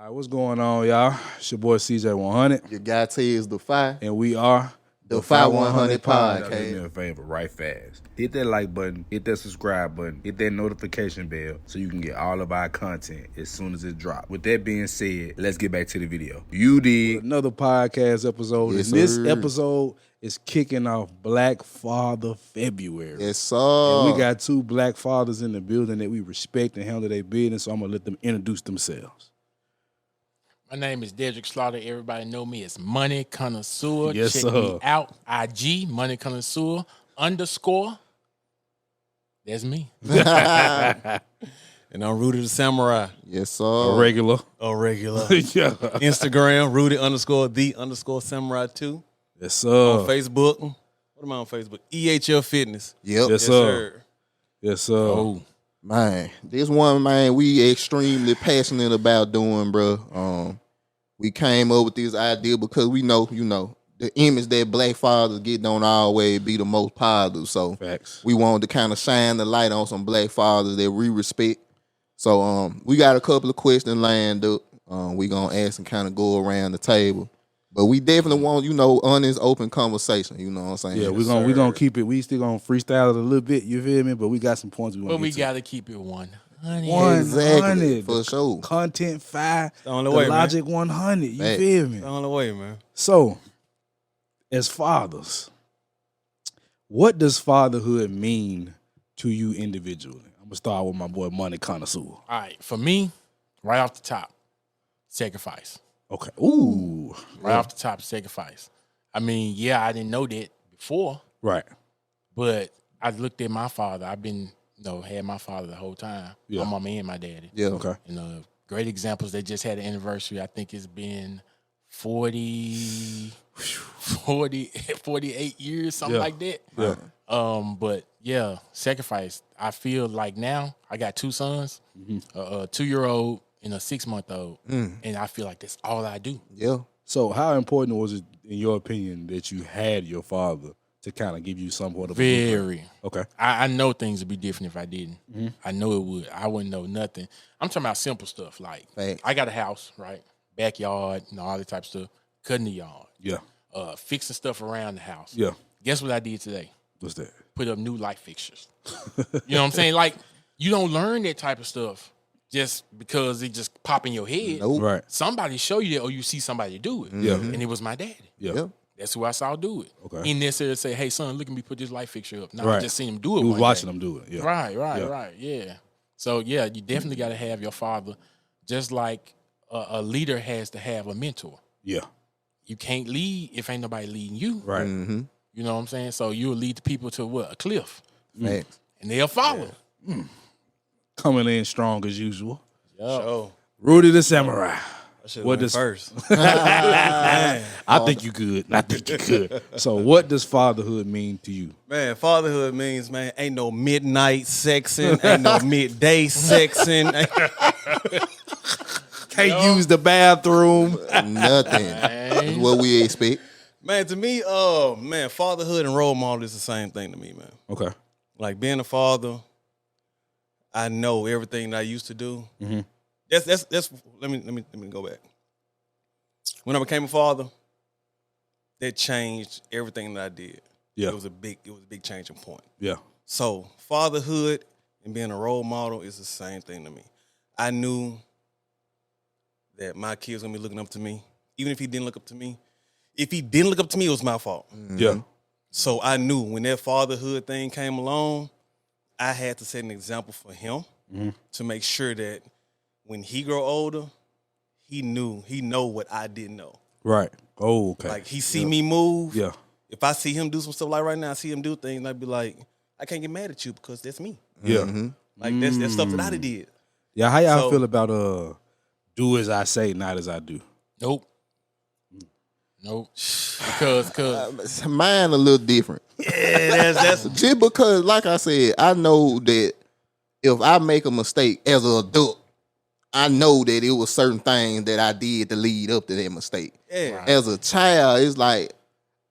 All right, what's going on, y'all? It's your boy CJ100, Your guy Tez the Fi. and we are The Fi 100 Podcast. Do me Podcast. a favor, right fast. Hit that like button, hit that subscribe button, hit that notification bell so you can get all of our content as soon as it drops. With that being said, let's get back to the video. You did another podcast episode, Yes, and this sir. episode is kicking off Black Father February. Yes, sir. And we got two black fathers in the building that we respect and handle their business, so I'm going to let them introduce themselves. My name is Dedrick Slaughter. Everybody know me as Money Connoisseur. Yes, Check sir. me out. IG, Money Connoisseur _. That's me. And I'm Rudy the Samurai. Yes, sir. A regular. A regular. Yeah. Instagram, Rudy _the Samurai 2. Yes, sir. On Facebook. What am I on Facebook? EHL Fitness. Yep. Yes, sir. Yes, sir. Oh. Man, this one, man, we extremely passionate about doing, bro. We came up with this idea because we know, the image that black fathers get don't always be the most positive. So Facts. we wanted to kind of shine the light on some black fathers that we respect. So we got a couple of questions lined up. We gonna ask and kind of go around the table. But we definitely want, honest, open conversation. You know what I'm saying? Yeah, we gonna keep it. We still gonna freestyle it a little bit. You feel me? But we got some points we want. But we to got to keep it 100. 100 for sure. Content 5. The only The way, logic 100. You Fact. feel me? The only way, man. So, as fathers, what does fatherhood mean to you individually? I'm gonna start with my boy Money Connoisseur. All right. For me, right off the top, sacrifice. Okay. Ooh. Right off the top, sacrifice. I mean, yeah, I didn't know that before, Right. but I looked at my father. I've been, had my father the whole time. Yeah. My mama and my daddy. Yeah. Okay. Great examples. They just had an anniversary. I think it's been 48 years, something Yeah. like that. Yeah. But yeah, sacrifice. I feel like now I got two sons, a 2-year-old and a 6-month-old, and I feel like that's all I do. Yeah. So, how important was it, in your opinion, that you had your father to kind of give you some sort of a blueprint? Very. Okay. I know things would be different if I didn't. Mm-hmm. I know it would. I wouldn't know nothing. I'm talking about simple stuff like Facts. I got a house, right? Backyard, all that type of stuff. Cutting the yard, Yeah. fixing stuff around the house. Yeah. Guess what I did today? What's that? Put up new light fixtures. You know what I'm saying? Like, you don't learn that type of stuff just because it just pop in your head. Nope. Right. Somebody show you that, or you see somebody do it. Yeah. And it was my daddy. Yeah. Yeah. That's who I saw do it. Okay. He didn't necessarily say, "Hey, son, look at me put this light fixture up." No, Right. I just seen him do it. You was one watching day. them do it. Yeah. Right. Yeah. So yeah, you definitely got to have your father, just like a leader has to have a mentor. Yeah. You can't lead if ain't nobody leading you. Right. Mm-hmm. You know what I'm saying? So you'll lead the people to what? A cliff, Facts. and they'll follow. Coming in strong as usual. Oh. Rudy the Samurai. What What does does- first? I think you could. I think you could. So, what does fatherhood mean to you? Man, fatherhood means, man, ain't no midnight sexing, ain't no midday sexing. Can't use the bathroom. Nothing. That's what we expect. Man, to me, man, fatherhood and role model is the same thing to me, man. Okay. Like being a father, I know everything that I used to do. Mm-hmm. That's let me go back. When I became a father, that changed everything that I did. Yeah. It was a big changing point. Yeah. So fatherhood and being a role model is the same thing to me. I knew that my kid's gonna be looking up to me. Even if he didn't look up to me. If he didn't look up to me, it was my fault. Yeah. So I knew when that fatherhood thing came along, I had to set an example for him to make sure that when he grow older, he know what I didn't know. Right. Oh, okay. Like he see me move. Yeah. If I see him do some stuff like right now, I see him do things, and I'd be like, I can't get mad at you because that's me. Yeah. Like that's stuff that I did. Yeah. How y'all So- feel about do as I say, not as I do? Nope. Because Mine a little different. Yeah, that's Just because, like I said, I know that if I make a mistake as an adult, I know that it was certain things that I did to lead up to that mistake. yeah. As a child, it's like,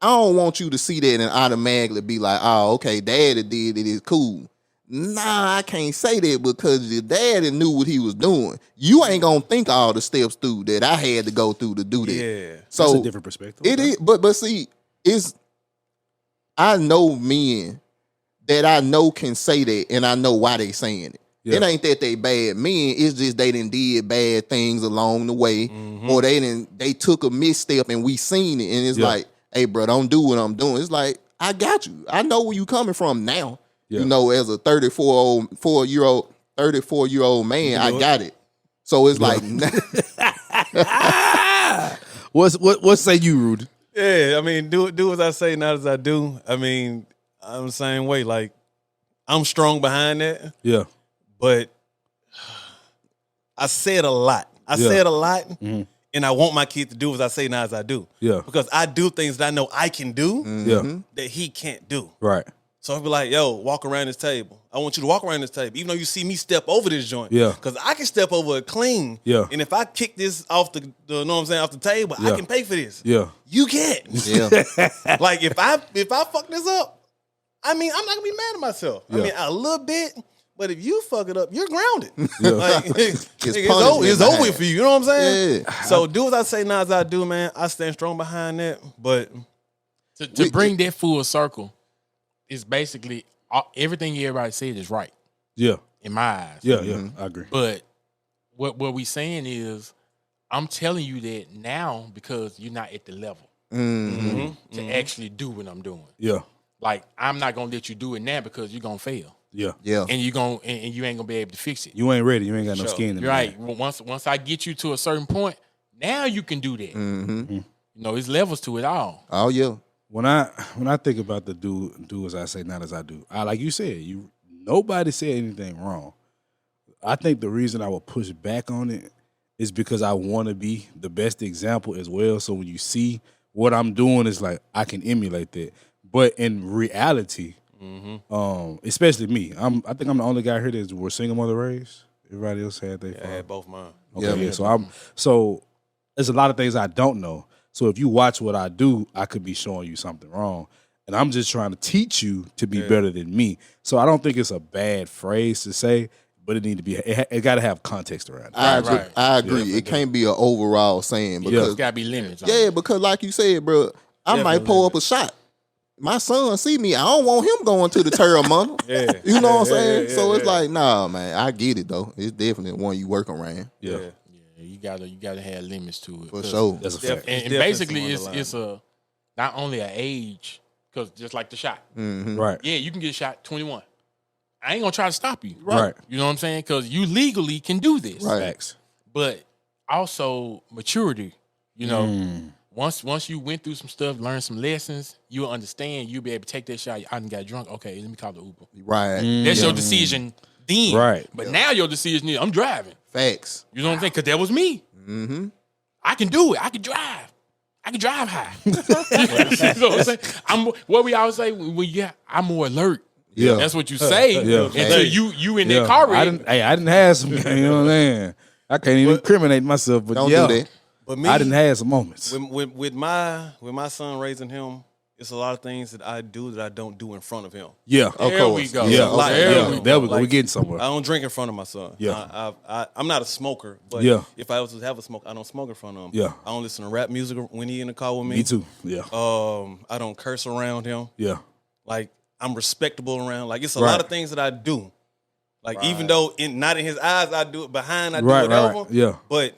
I don't want you to see that and automatically be like, oh, okay, daddy did it, it's cool. Nah, I can't say that because your daddy knew what he was doing. You ain't gonna think all the steps through that I had to go through to do that. Yeah. So That's a different perspective. It is, but see, I know men that I know can say that, and I know why they saying it. Yeah. It ain't that they bad men. It's just they done did bad things along the way, or they took a misstep and we seen it, and it's like, hey, bro, don't do what I'm doing. It's like, I got you. I know where you coming from now. Yeah. You know, as a 34-year-old man, I got it. So it's like, what say you, Rudy? Yeah, I mean, do as I say, not as I do. I mean, I'm the same way. Like, I'm strong behind that, Yeah. but I said a lot. I said a lot, and I want my kid to do as I say, not as I do. Yeah. Because I do things that I know I can do Yeah. that he can't do. Right. So I'll be like, yo, walk around this table. I want you to walk around this table, even though you see me step over this joint. Yeah. Because I can step over it clean. Yeah. And if I kick this off the you know what I'm saying, off the table, I can pay for this. Yeah. You can't. yeah, Like if I fuck this up, I mean, I'm not gonna be mad at myself. I Yeah. mean, a little bit, but if you fuck it up, you're grounded. Yeah. Like, it's punishment over behind. for you. You know what I'm saying? Yeah. So do as I say, not as I do, man. I stand strong behind that. But To bring that full circle, is basically everything everybody said is right Yeah. in my eyes. Yeah. Yeah. I agree. But what we saying is, I'm telling you that now because you're not at the level to actually do what I'm doing. Yeah. Like, I'm not gonna let you do it now because you're gonna fail, Yeah. yeah. and and you ain't gonna be able to fix it. You ain't ready. You ain't got no Sure. skin in the Right? game. Well, once I get you to a certain point, now you can do that. You know, there's levels to it all. Oh yeah. When I think about the do as I say, not as I do, like you said, nobody said anything wrong. I think the reason I would push back on it is because I want to be the best example as well. So when you see what I'm doing, it's like I can emulate that. But in reality, especially me, I think I'm the only guy here that were single mother raised. Everybody else had their I had both mine. Okay, yeah. So there's a lot of things I don't know. So if you watch what I do, I could be showing you something wrong. And I'm just trying to teach you to be better than me. So I don't think it's a bad phrase to say, but it need to be. It got to have context around it. I agree. right. I agree. It can't be an overall saying because There's gotta be limits. on yeah, it. because like you said, bro, I might pull up a shot. My son see me. I don't want him going to the terramonda. You know what I'm saying? So it's like, nah, man. I get it though. It's definitely one you work around. Yeah. Yeah, you gotta have limits to it. For 'Cause- sure. That's a fact. And Definitely basically, some it's a not only an age, because just like the shot. Right. Yeah, you can get shot 21. I ain't gonna try to stop you. Right. You know what I'm saying? Because you legally can do this. Right. Facts. But also maturity. You know, once you went through some stuff, learned some lessons, you'll understand. You'll be able to take that shot. I done got drunk. Okay, let me call the Uber. Right. That's your decision then. Right. But now your decision is I'm driving. Facts. You know what I'm saying? Because that was me. I can do it. I can drive. I can drive high. You know what I'm saying? What we always say, I'm more alert. Yeah. That's what you say Yeah. until you in that Yeah. car I wreck. didn't have some. You know what I'm saying? I can't even incriminate myself, but Don't yeah, do that. But me, I didn't have some moments. with my son raising him, it's a lot of things that I do that I don't do in front of him. Yeah. Of There course. we go. Yeah. Like, Okay. there Yeah. we There we go. Like, We're getting somewhere. I don't drink in front of my son. Yeah. I'm not a smoker, but Yeah. if I was to have a smoke, I don't smoke in front of him. Yeah. I don't listen to rap music when he in the car with me. Me too. Yeah. I don't curse around him. Yeah. Like, I'm respectable around. Like, it's a Right. lot of things that I do. Like, even though not in his eyes, I do it behind, I do Right, whatever. right. Yeah. But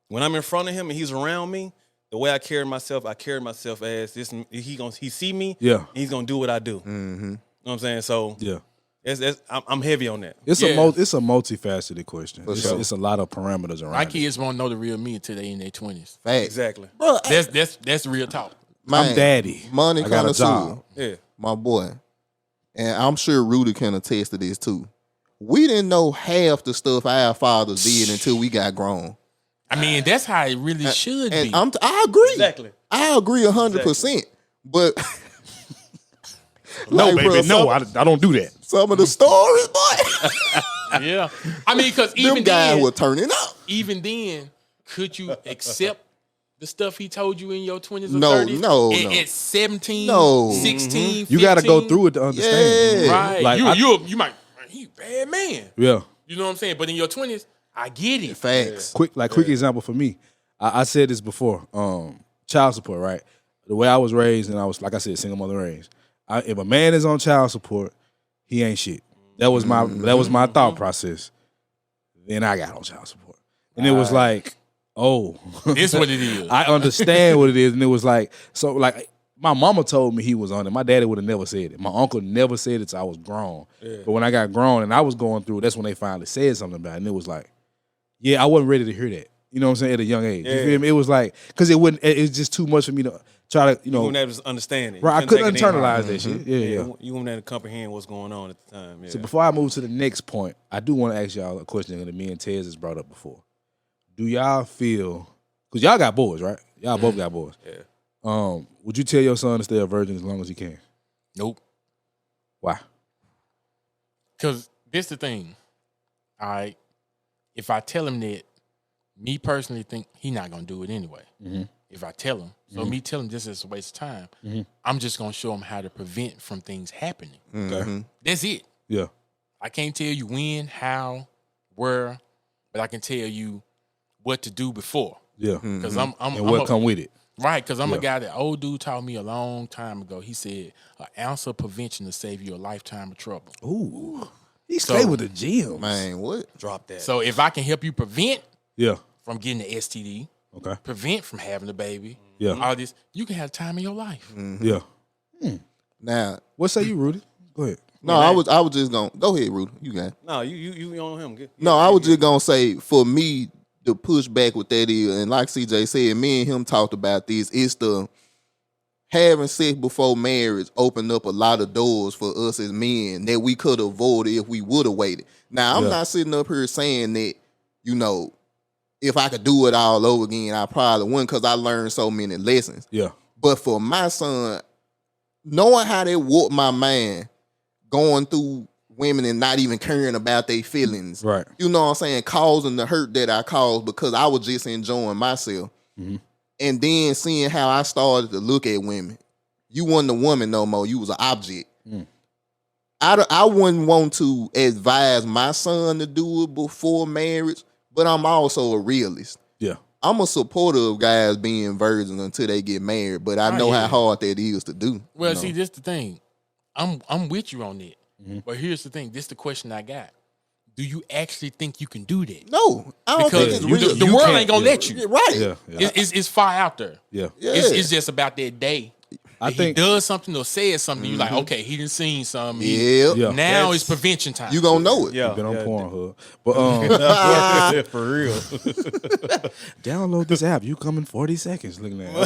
when I'm in front of him and he's around me, the way I carry myself as this. He see me. Yeah. He's gonna do what I do. You know what I'm saying? So Yeah. I'm heavy on that. It's Yeah. it's a multifaceted question. sure. It's a lot of parameters around My it. kids won't know the real me until they in their 20s. Facts. Exactly. Bro, That's real talk. man, I'm daddy. Money I got a connoisseur, job. Yeah. my boy. And I'm sure Rudy can attest to this too. We didn't know half the stuff our fathers did until we got grown. I mean, that's how it really should And be. I agree. Exactly. I agree 100%. But No, like, baby. bro, No, I don't do that. some of the stories, boy. Yeah. I mean, because Them even guys then, were turning up. even then, could you accept the stuff he told you in your 20s or No, 30s? no, At, no. at 17, No. 16, 15? You got to go through it to understand. Yeah. Right. Like, you might, bad man. Yeah. You know what I'm saying? But in your 20s, I get it. Facts. Quick example for me. I said this before. Child support, right? The way I was raised, and I was, like I said, single mother raised. If a man is on child support, he ain't shit. That was my thought process. Then I got on child support. And it was like, oh. It's what it is. I understand what it is. And it was like, so like, my mama told me he was on it. My daddy would have never said it. My uncle never said it till I was grown. Yeah. But when I got grown and I was going through, that's when they finally said something about it. And it was like, yeah, I wasn't ready to hear that. You know what I'm saying? At a young age. You feel me? It was like, because it's just too much for me to try to, You wouldn't have to understand it. Right, I couldn't internalize that shit. Yeah. You wouldn't have to comprehend what's going on at the time. Yeah. So before I move to the next point, I do want to ask y'all a question that me and Tez has brought up before. Do y'all feel, because y'all got boys, right? Y'all both got boys. Yeah. Would you tell your son to stay a virgin as long as he can? Nope. Why? Because this the thing. All right. If I tell him that, me personally think he not going to do it anyway. Mm-hmm. If I tell him. So me telling him this is a waste of time, I'm just going to show him how to prevent from things happening. Okay. That's it. Yeah. I can't tell you when, how, where, but I can tell you what to do before. Yeah. Because and what come with it. Right, because I'm a guy that old dude taught me a long time ago. He said, an ounce of prevention to save you a lifetime of trouble. Ooh. He stay with the gym. Man, what? Drop that. So if I can help you prevent from getting the STD, prevent from having a baby, all this, you can have time in your life. Yeah. Now, What say you, Rudy? Go ahead. no, I was just gonna go ahead, Rudy. You got it. No, you on him. Good. No, I was just gonna say for me, the pushback with that is, and like CJ said, me and him talked about this. It's the having sex before marriage opened up a lot of doors for us as men that we could have avoided if we would have waited. Now, I'm not sitting up here saying that, you know, if I could do it all over again, I probably wouldn't, because I learned so many lessons. Yeah. But for my son, knowing how they warped my mind, going through women and not even caring about their feelings. Right. You know what I'm saying? Causing the hurt that I caused because I was just enjoying myself. Mm-hmm. And then seeing how I started to look at women. You wasn't a woman no more. You was an object. I wouldn't want to advise my son to do it before marriage, but I'm also a realist. Yeah. I'm a supporter of guys being virgins until they get married, but I know how hard that is to do. Well, see, this the thing. I'm with you on that. But here's the thing. This is the question I got. Do you actually think you can do that? No, I don't think it's real. The world ain't gonna let you. Right. Yeah. It's far out there. Yeah. It's just about that day. I think he does something or says something. You like, okay, he done seen something. Yeah. Now it's prevention time. You gonna know it. Yeah. been on Pornhub. But For real. download this app. You come in 40 seconds. Looking at it.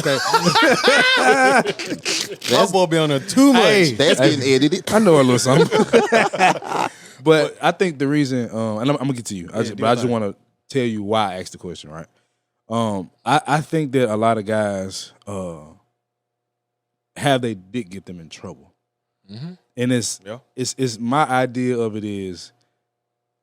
Okay. My boy be on there too much. Hey. That's getting edited. I know a little something. But I think the reason, and I'm gonna get to you. I just want to tell you why I asked the question. Right. I think that a lot of guys have their dick get them in trouble, and it's my idea of it is.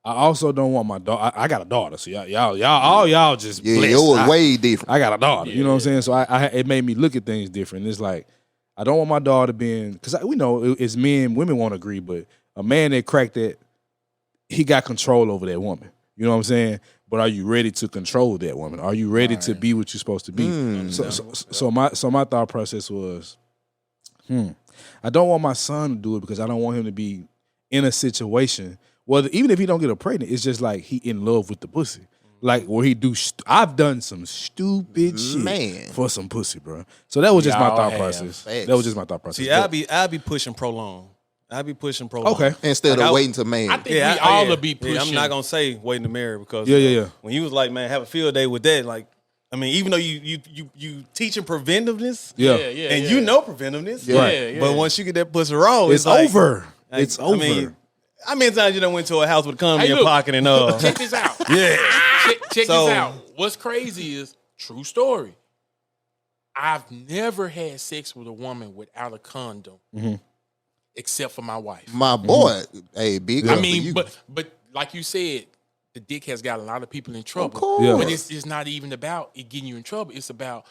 I also don't want my daughter. I got a daughter, so y'all just blessed. Yours way different. I got a daughter. You know what I'm saying? So it made me look at things different. It's like I don't want my daughter being, because we know it's men, women won't agree, but a man that cracked that, he got control over that woman. You know what I'm saying? But are you ready to control that woman? Are you ready to be what you're supposed to be? So my thought process was, I don't want my son to do it because I don't want him to be in a situation. Well, even if he don't get her pregnant, it's just like he in love with the pussy. Like where he do, I've done some stupid shit for some pussy, bro. So that was just my thought process. That was just my thought process. See, I'll be pushing prolong. I'll be pushing prolong. Okay. Instead of waiting to marry. I think we all will be pushing. I'm not gonna say waiting to marry because when you was like, man, have a field day with that, like, I mean, even though you teaching preventiveness, and you know preventiveness, but once you get that pussy raw, it's like, over. Like, It's over. I mean, how many times you done went to a house with a condom in your look, pocket and check this out. Check this out. What's crazy is true story. I've never had sex with a woman without a condom, except for my wife. My boy, hey, big. I mean, but like you said, the dick has got a lot of people in trouble. Of course. Yeah. But it's not even about it getting you in trouble. It's about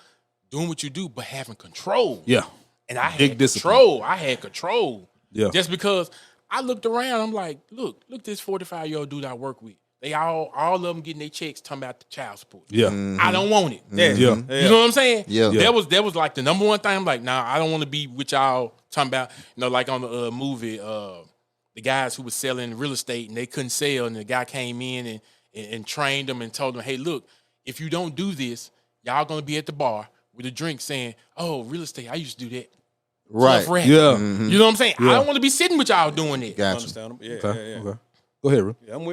doing what you do, but having control. Yeah. And I Big had discipline. control. I had control. Yeah. Just because I looked around. I'm like, look this 45-year-old dude I work with. They all of them getting their checks talking about the child support. Yeah. I don't want it. Yeah. Yeah. You know what I'm saying? Yeah. That was like the number one thing. I'm like, nah, I don't want to be with y'all talking about, like on the movie, the guys who was selling real estate and they couldn't sell, and the guy came in and trained them and told them, hey, look, if you don't do this, y'all gonna be at the bar with a drink saying, oh, real estate, I used to do that. Right. Tough rat. Yeah. You know what I'm saying? I don't want to be sitting with y'all doing that. Gotcha. Understandable. Yeah, Okay. yeah. Okay. Go ahead, Ru. Yeah, I'm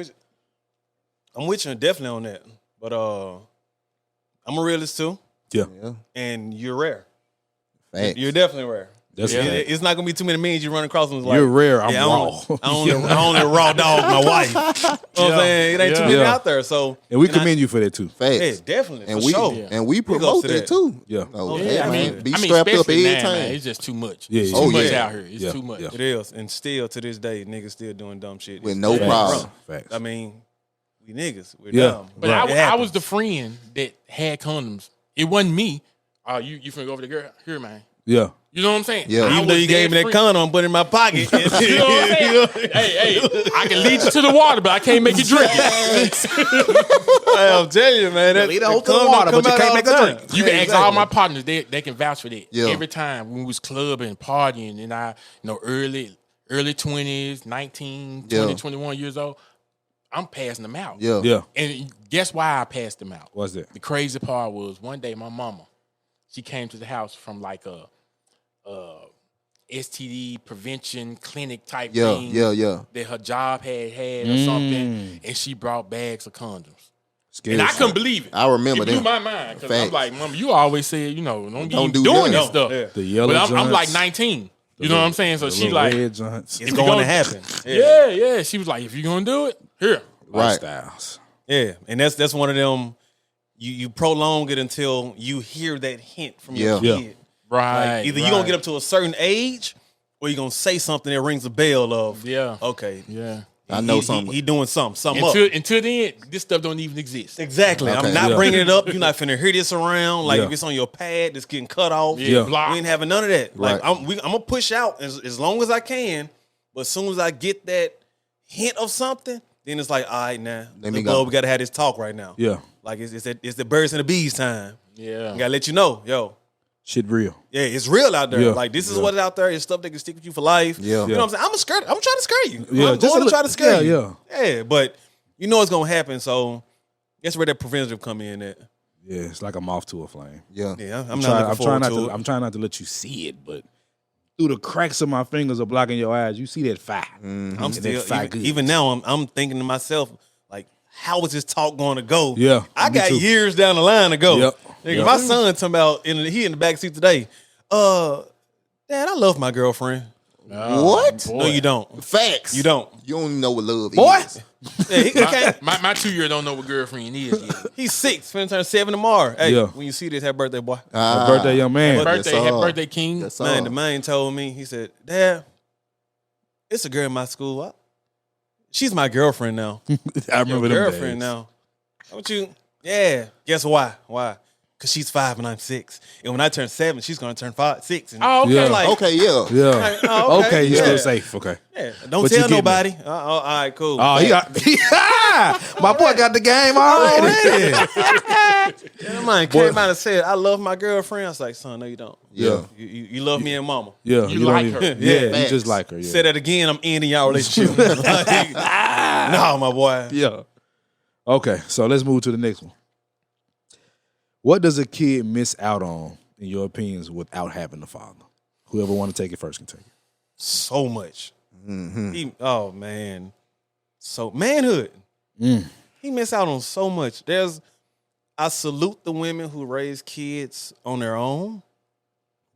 with you definitely on that. But I'm a realist too, Yeah. Yeah. and you're rare. Facts. You're definitely rare. That's Yeah. It's not gonna be too many means you run across them. Like, You're rare. I'm yeah, raw. I only raw dog my wife. You know what I'm saying? It ain't too many Yeah. out there. So And we I- commend you for that too. Facts. Yeah, definitely. And for we sure. and we Big ups promote to that that. too. Yeah. Oh, Yeah, hey, I man, mean- be strapped up especially every now, time. man, it's just too much. Yeah, It's yeah. too Oh, much yeah. out here. It's Yeah. too much. Yeah. It is, and still to this day, niggas still doing dumb shit. With no Yeah, problem. bro. Facts. I mean, we niggas. We're Yeah. dumb. But It I was happens. the friend that had condoms. It wasn't me. You finna go over the girl here, man. Yeah. You know what I'm saying? Yeah. I Even though was you gave me that friend. condom, put it in my pocket. You know what I'm saying? Hey, I can lead you to the water, but I can't make you drink it. I'm telling you, man. That, Lead that her to the condom water, come but you out can't all make the her time. drink. You can Yeah, ask all my exactly. partners; they can vouch for that. Yeah. Every time when we was clubbing, partying, and early 20s, 19, 20, Yeah. 21 years old, I'm passing them out. Yeah. Yeah. And guess why I passed them out? What's that? The crazy part was one day my mama, she came to the house from like a STD prevention clinic type Yeah. thing Yeah. that her job had or something, and she brought bags of condoms. Scared And I shit. couldn't believe it. I remember It blew them. my mind because I'm Facts. like, Mama, you always said, don't Don't be do doing that. this stuff. Yeah. The yellow But I'm like joints, 19. the You know what little- I'm saying? So the she little like, red joints. It's you going gonna- to happen. yeah. She was like, if you're gonna do it, here. Right. Lifestyles. Yeah, and that's one of them. You prolong it until you hear that hint from your Yeah. kid. Right. Like, either you're gonna get up to a certain age, or you're gonna say something that rings a bell of, Yeah. okay, Yeah. I know something. He doing something up. Until then, this stuff don't even exist. Exactly. Okay. I'm not Yeah. bringing it up. You're not finna hear this around. Like Yeah. if it's on your pad, it's getting cut off. Yeah. Yeah. Block. We ain't having none of that. Like Right. I'm gonna push out as long as I can, but as soon as I get that hint of something, then it's like, all right, now, Let me look, go. Lord, we gotta have this talk right now. Yeah. Like it's the birds and the bees time. Yeah. I gotta let you know, yo. Shit real. Yeah, it's real out there. Yeah. Like this is Yeah. what's out there. It's stuff that can stick with you for life. Yeah. You know what I'm saying? I'm trying to scare you. Yeah, I'm just going a to try li- to scare yeah, you. Yeah, but you know it's gonna happen. So that's where that preventative come in. At Yeah, it's like a moth to a flame. Yeah. yeah, I'm I'm not trying looking forward not to it. I'm trying not to let you see it, but through the cracks of my fingers are blocking your eyes, you see that fire. I'm And still that fire even, good. even now. I'm thinking to myself like, how is this talk going to go? Yeah, I me got too. years down the line to go. Yep. Nigga, Yep. my son talking about he in the back seat today. Dad, I love my girlfriend. What? Boy. No, you don't. Facts. You don't. You don't even know what love Boy. is. Yeah, he can't. My 2-year don't know what girlfriend is yet. He's 6, finna turn 7 tomorrow. Hey, Yeah. when you see this, happy birthday, boy. Happy birthday, young man. Happy Yes, birthday, King. Yes, Man, sir. the man told me, he said, Dad, it's a girl in my school. She's my girlfriend now. I remember Your them girlfriend days. now. Don't you? Yeah. Guess why? Why? Because she's 5 and I'm 6. And when I turn 7, she's going to turn 5, 6. And Oh, okay. Yeah. like, Okay, yeah. Yeah. Like, oh, okay, you're yeah. still safe. Okay. Yeah. Don't But you tell get me. nobody. All right, cool. Oh, he got my boy got the game already. That man came out and said, I love my girlfriend. I was like, son, no, you don't. Yeah. You love me and mama. Yeah, You don't like even- her. Yeah, you Facts. just like her. Yeah. Say that again, I'm ending y'all relationship. Like, no, my boy. Yeah. Okay, so let's move to the next one. What does a kid miss out on, in your opinions, without having a father? Whoever want to take it first can take it. So much. Oh, man. So, manhood. He missed out on so much. I salute the women who raise kids on their own,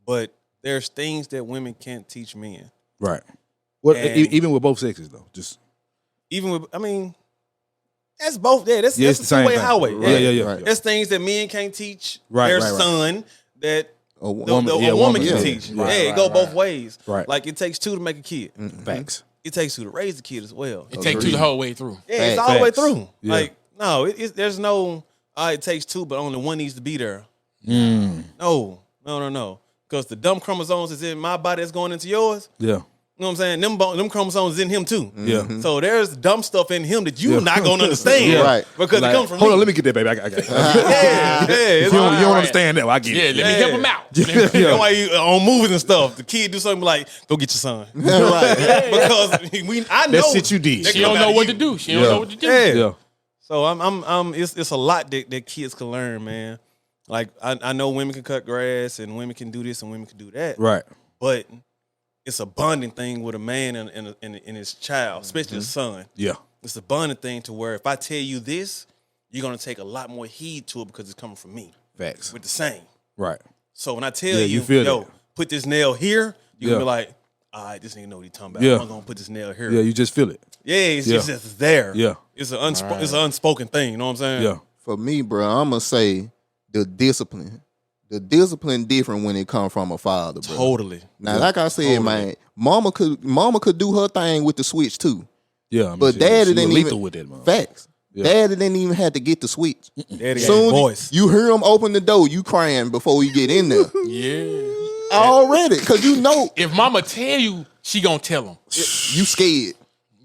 but there's things that women can't teach men. Right. What? And- Even with both sexes, though. Just Even with, I mean, that's both. Yeah, that's yeah, it's a the same two-way thing. highway. Yeah. Right. There's things that men can't teach Right, their right, right. son that A a woman. woman can yeah. teach. Right, yeah, it right, go right. both ways. Right. Like it takes 2 to make a kid. Facts. It takes 2 to raise the kid as well. It take 2 the whole way through. Yeah, it's Facts. all the way Facts. through. Yeah. Like, no, there's no, it takes 2, but only one needs to be there. No. Because the dumb chromosomes is in my body that's going into yours. Yeah. know what I'm saying? Them chromosomes in him too. Yeah. So there's dumb stuff in him that you're not gonna understand, Right. Because Like, it comes from hold me. on, let me get that, baby. I got it. yeah. You don't understand that. Well, I get Yeah, it. let me help him out. That's why you on movies and stuff. The kid do something like, "Go get your son," right. because I know That shit you did. that She come don't out know of what you. to do. She don't Yeah. know what to do. Yeah. Yeah. So it's a lot that kids can learn, man. Like I know women can cut grass and women can do this and women can do that, Right. but it's a bonding thing with a man and his child, especially a son. Yeah. It's a bonding thing to where if I tell you this, you're gonna take a lot more heed to it because it's coming from me. Facts. With the same. Right. So when I tell Yeah, you, you feel yo, that. put this nail here, you're Yeah. gonna be like, all right, this nigga know what he's talking about. Yeah. I'm gonna put this nail here. Yeah, you just feel it. It's Yeah. just there. Yeah. It's it's an unspoken thing. You know what I'm saying? Yeah. For me, bro, I'm gonna say the discipline. The discipline different when it comes from a father, bro. Totally. Now, like I said, man, mama could do her thing with the switch too. Yeah. I mean, But she daddy was didn't lethal even with it, man. facts. Yeah. Daddy didn't even have to get the switch. Daddy got his Soon voice. you hear him open the door, you crying before you get in there Yeah. already, cause you know If mama tell you, she gonna tell him. you scared.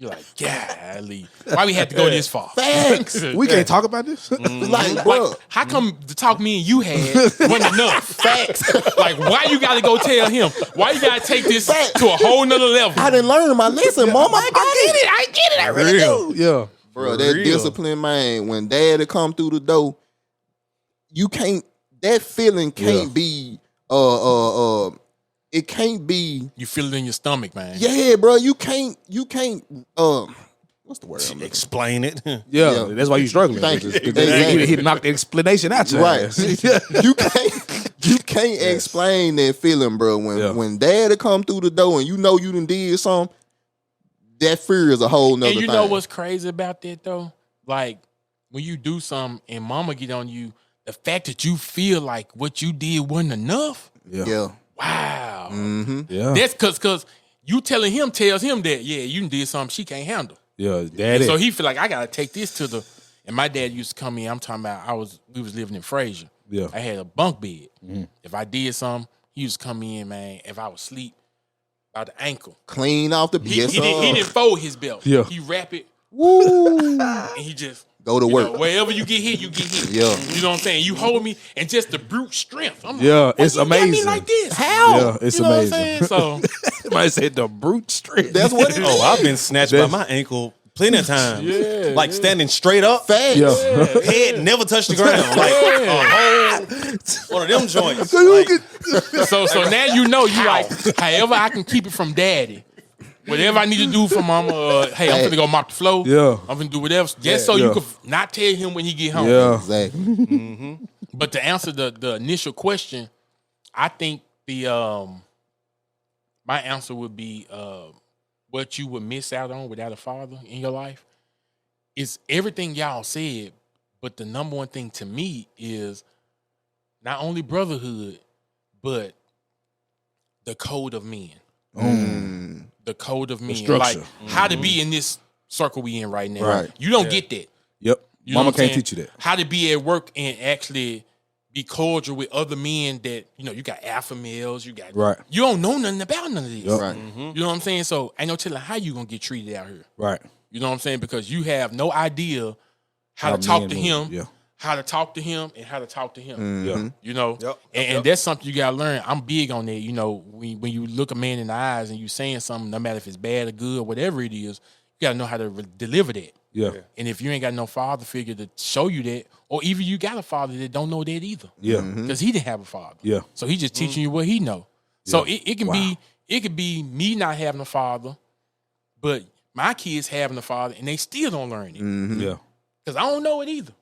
You're like, golly, why we had to go this far? Facts. We can't talk about this. Like, bro, Like, how come the talk me and you had wasn't enough? facts. Like, why you gotta go tell him? Why you gotta take this to a whole nother level? I didn't learn my lesson, mama. I get it. I get it. I really Real. do. Yeah. Bro, that real. discipline, man, when daddy come through the door, you can't, that feeling can't be, it can't be, You feel it in your stomach, man. yeah, bro, you can't, what's the word? I'm looking Explain it. Yeah. Yeah. That's why you struggling. Thank you. He knocked the explanation out your Right. ass. you can't explain that feeling, bro. When daddy come through the door and you know you done did something, that fear is a whole nother And you thing. know what's crazy about that though? Like when you do something and mama get on you, the fact that you feel like what you did wasn't enough. Yeah. Wow. Mm-hmm. Yeah. That's cause you telling him tells him that, yeah, you done did something she can't handle. Yeah. Daddy. So he feel like I gotta take this to the. And my dad used to come in. I'm talking about we was living in Fraser. Yeah. I had a bunk bed. If I did something, he used to come in, man. If I was asleep, about the ankle, Clean off the he didn't fold his belt. Yeah. He wrap it Woo. and he just Go to you work. know, wherever you get hit, you get hit. Yeah. You know what I'm saying? You hold me and just the brute strength. I'm like, Yeah, why it's you got me amazing. like this? How? Yeah, it's You know amazing. what I'm saying? So Somebody said the brute strength. That's what it is. Oh, I've been snatched by my ankle plenty of times. Yeah, Like standing straight up. Facts. Yeah. Head never touched the ground. Like one of them joints. Like, so now you know you like however I can keep it from daddy. Whatever I need to do for mama, hey, I'm finna go mop the floor. Yeah. I'm finna do whatever. Just so you Yeah. could not tell him when he get home. Yeah. Exactly. But to answer the initial question, I think my answer would be what you would miss out on without a father in your life is everything y'all said, but the number one thing to me is not only brotherhood, but the code of men. The code of men. structure. Like how to be in this circle we in right now. Right. You don't get that. Yep. You know Mama what I'm can't saying? teach you that. How to be at work and actually be cordial with other men that, you got alpha males, you got Right. You don't know nothing about none of this. Yep. Right. You know what I'm saying? So ain't no telling how you gonna get treated out here. Right. You know what I'm saying? Because you have no idea how How to talk men to move. him, Yeah. how to talk to him, and how to talk to him. Yeah. You know, Yep. and that's something you gotta learn. I'm big on that. You know, when you look a man in the eyes and you saying something, no matter if it's bad or good, whatever it is, you gotta know how to deliver that. Yeah. And if you ain't got no father figure to show you that, or even you got a father that don't know that either, Yeah. because he didn't have a father, Yeah. so he just teaching you what he know. So Yeah. it could be me not having a father, but my kids having a father and they still don't learn it Yeah. because I don't know it either.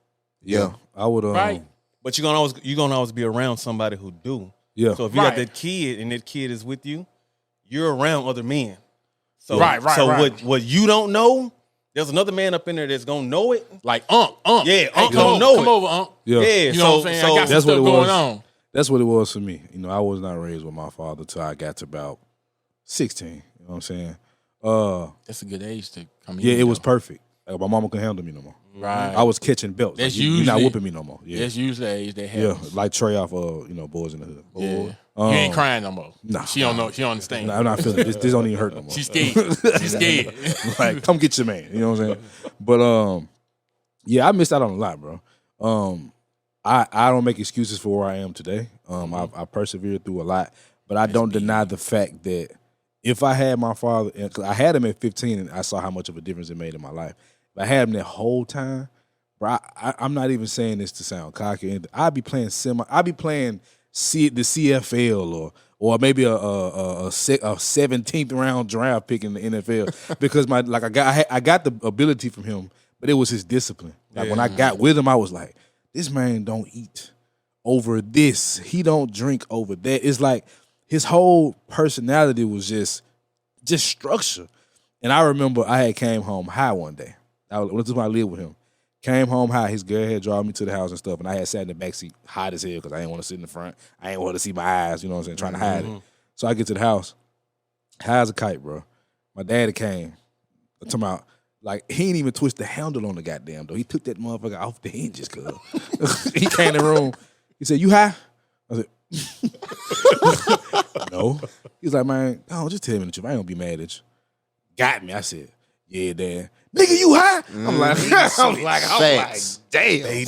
Yeah. I would. Right. but you're gonna always be around somebody who do. Yeah. So if you Right. got that kid and that kid is with you, you're around other men. So Right. So right. what you don't know, there's another man up in there that's gonna know it. Like Yeah, hey, Unc come don't over, know come it. over, Unc. Yeah. Yeah. You know so what I'm saying? I got some That's what stuff it going was. on. That's what it was for me. I was not raised with my father till I got to about 16. You know what I'm saying? That's a good age to come in. Yeah, it was though. perfect. Like, my mama couldn't handle me no more. Right. I was catching belts. That's Like, you're not usually- whooping me no more. Yeah, That's usually the age they have. yeah, like Trey off Boys in the Hood. Yeah. You ain't crying no more. Nah. She don't know. She don't understand. I'm not feeling this. This don't even hurt no more. She's scared. She's scared. Like, come get your man. You know what I'm saying? But yeah, I missed out on a lot, bro. I don't make excuses for where I am today. I persevered through a lot, but I don't deny the fact that if I had my father, because I had him at 15, and I saw how much of a difference it made in my life. If I had him that whole time, bro, I'm not even saying this to sound cocky or anything. I'd be playing the CFL or maybe a 17th round draft pick in the NFL because I got the ability from him, but it was his discipline. Like when I got with him, I was like, this man don't eat over this. He don't drink over that. It's like his whole personality was just structure. And I remember I had came home high one day. This is when I lived with him. Came home high. His girl had drawn me to the house and stuff, and I had sat in the backseat hot as hell because I didn't want to sit in the front. I didn't want to see my eyes, you know what I'm saying, trying to hide it. So I get to the house, high as a kite, bro. My daddy came. I'm talking about, like, he ain't even twist the handle on the goddamn door. He took that motherfucker off the hinges, cuz. He came in the room. He said, "You high?" I said, "No." He's like, "Man, oh, just tell me the truth. I ain't gonna be mad at you." Got me. I said, "Yeah, Dad." "Nigga, you high?" I'm like, Facts. damn.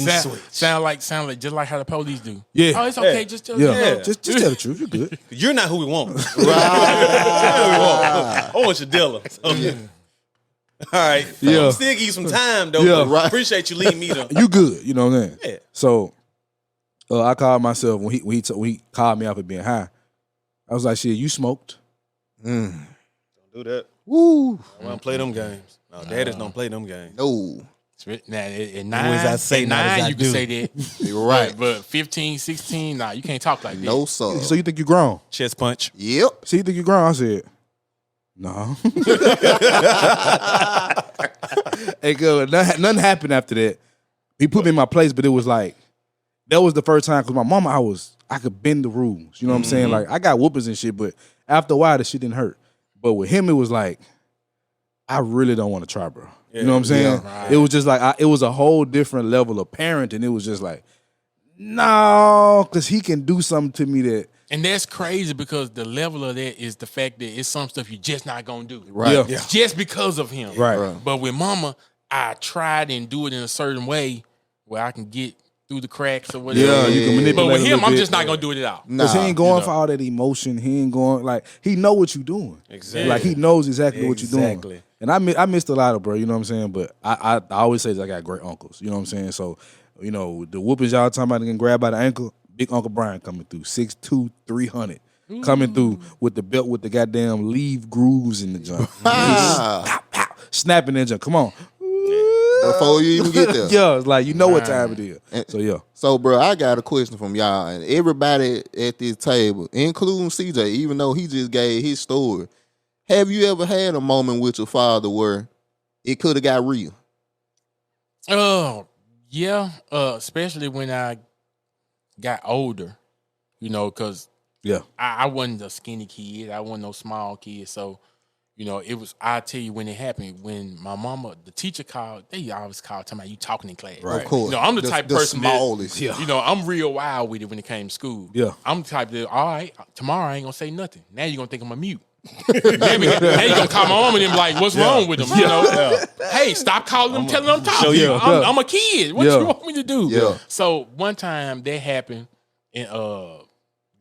Sound like just like how the police do. Yeah. Oh, it's okay. Just tell Yeah, me. just tell the truth. You're good. You're not who we want. Right. I want your dealer. So, all right. Yeah. I'm still give you some time, though. Yeah. But Right. appreciate you leading me to. You good. You know what I'm saying? Yeah. So I called myself when he called me out for being high. I was like, "Shit, you smoked." Don't do that. Woo. I don't play them games. No, daddies don't play them games. No. Now, at Always I say, not as I you can do. say that. You're right. But 15, 16, nah, you can't talk like that. No, sir. So you think you grown? Chest punch. Yep. So you think you grown? I said, "No." Hey, good. Nothing happened after that. He put me in my place, but it was like that was the first time because my mama, I could bend the rules. You know what I'm saying? Like I got whoopings and shit, but after a while, the shit didn't hurt. But with him, it was like I really don't want to try, bro. You know what I'm saying? right. It was just like it was a whole different level of parenting. It was just like, no, because he can do something to me that. And that's crazy because the level of that is the fact that it's some stuff you're just not going to do. Right. Yeah. Just because of him. Right. But with mama, I tried and do it in a certain way where I can get through the cracks or whatever. Yeah, you can manipulate. But with a him, little I'm bit. just not going to do it at all. Because he ain't Nah, going for all that emotion. He ain't going like he know what you doing. Exactly. Like he knows exactly what you're doing. Exactly. And I missed a lot of bro. You know what I'm saying. But I always say that I got great uncles. You know what I'm saying. So you know the whoopings y'all talking about getting grabbed by the ankle. Big Uncle Brian coming through 6'2", 300. Coming through with the belt with the goddamn leaf grooves in the junk. Ah. Pow, pow, snapping that junk. Come on. Before you even get there. Yeah, it's like you know what time it is. And- So yeah. So, bro, I got a question from y'all and everybody at this table, including CJ, even though he just gave his story. Have you ever had a moment with your father where it could have got real? Oh, yeah. Especially when I got older, you know, because Yeah. I wasn't a skinny kid. I wasn't no small kid. So, you know, it was, I tell you when it happened, when my mama, the teacher called, they always called, talking about you talking in class. Of course. You know, I'm the type of person smallest. that, you know, I'm real wild with it when it came to school. Yeah. I'm the type that, all right, tomorrow I ain't going to say nothing. Now you're going to think I'm a mute. now you're going to call my mom and them like, what's wrong with them? You know, hey, stop calling them, telling them I'm talking. you. I'm a kid. What Yeah. you want me to do? Yeah. So one time that happened, and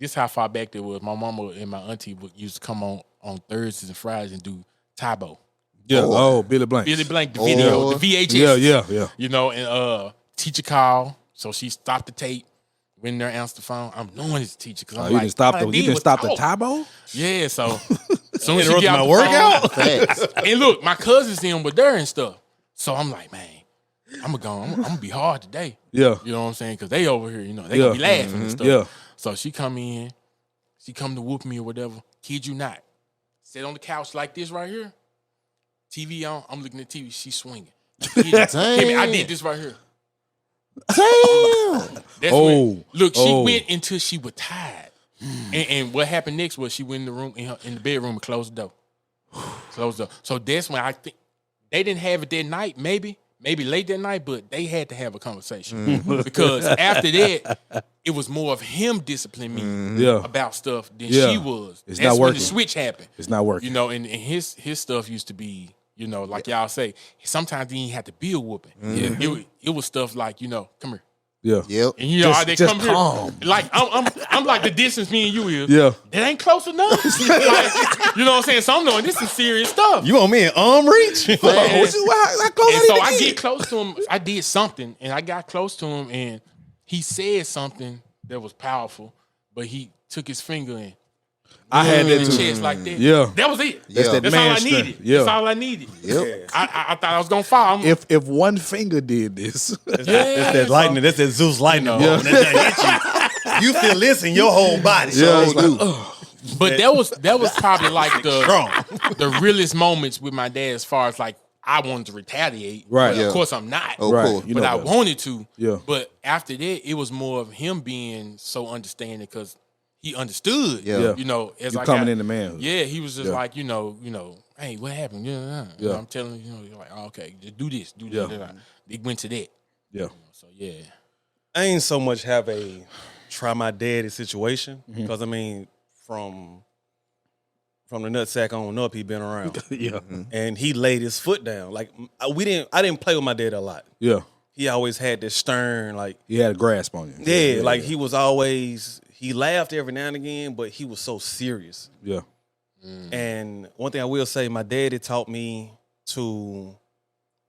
this how far back that was. My mama and my auntie used to come on Thursdays and Fridays and do Tybo. Yeah. Oh, Billy Blank. Billy Blank, the video, the VHS. Yeah. You know, and teacher called, so she stopped the tape. Went in there, answered the phone. I'm knowing it's teacher because I'm You like, didn't stop all I the did you didn't was stop the talk. Tybo? Yeah, so soon as she Interrupt get out my the workout? phone, Facts. and look, my cousins them were there and stuff. So I'm like, man, I'm gonna be hard today. Yeah. You know what I'm saying? Because they over here, you know, they gonna be laughing and stuff. Yeah. So she come in, she come to whoop me or whatever. Kid you not. Sit on the couch like this right here. TV on. I'm looking at TV. She swinging. Kid you, hear me, I did this right here. Damn. That's when, look, she went until she was tired. And what happened next was she went in the room, in the bedroom and closed the door. Closed the door. So that's when I think they didn't have it that night, maybe late that night, but they had to have a conversation because after that, it was more of him disciplining me about stuff than she was. It's That's not when working. the switch happened. It's not working. You know, and his stuff used to be, you know, like y'all say, sometimes he ain't had to be a whooping. It was stuff like, you know, come here. Yeah. Yep. And you know, Just- they just come calm. here. Like I'm like the distance me and you is. Yeah. That ain't close enough. Like, you know what I'm saying? So I'm knowing this is serious stuff. You want me in arm reach? How close And so I get get close to him. I did something, and I got close to him, and he said something that was powerful, but he took his finger in. I had In that the too. chest like that. Yeah. That was it. That's that That's all man I strength. needed. Yeah. That's all I needed. Yep. I thought I was gonna fall. If one finger did this, That's that lightning. That's that Zeus lightning. Yeah. That hit you. You feel this in your whole body. Yeah, it's like, dude. But that was probably like Strong. the realest moments with my dad as far as like I wanted to retaliate. Right. But Yeah. Of course I'm not. Of right? course. You But know I better. wanted to. Yeah. But after that, it was more of him being so understanding because he understood. Yeah. You know, as You I coming got, into manhood. Yeah, he was just Yeah. like, you know, hey, what happened? Yeah. I'm telling you, you're like, oh, okay, just do this, do Yeah. that. They went to that. Yeah. So yeah. I ain't so much have a try my daddy situation because I mean from the nutsack on up he been around Yeah. and he laid his foot down like I didn't play with my dad a lot. Yeah. He always had this stern like He had a grasp on you. yeah, like he was always he laughed every now and again but he was so serious. Yeah. And one thing I will say, my daddy taught me to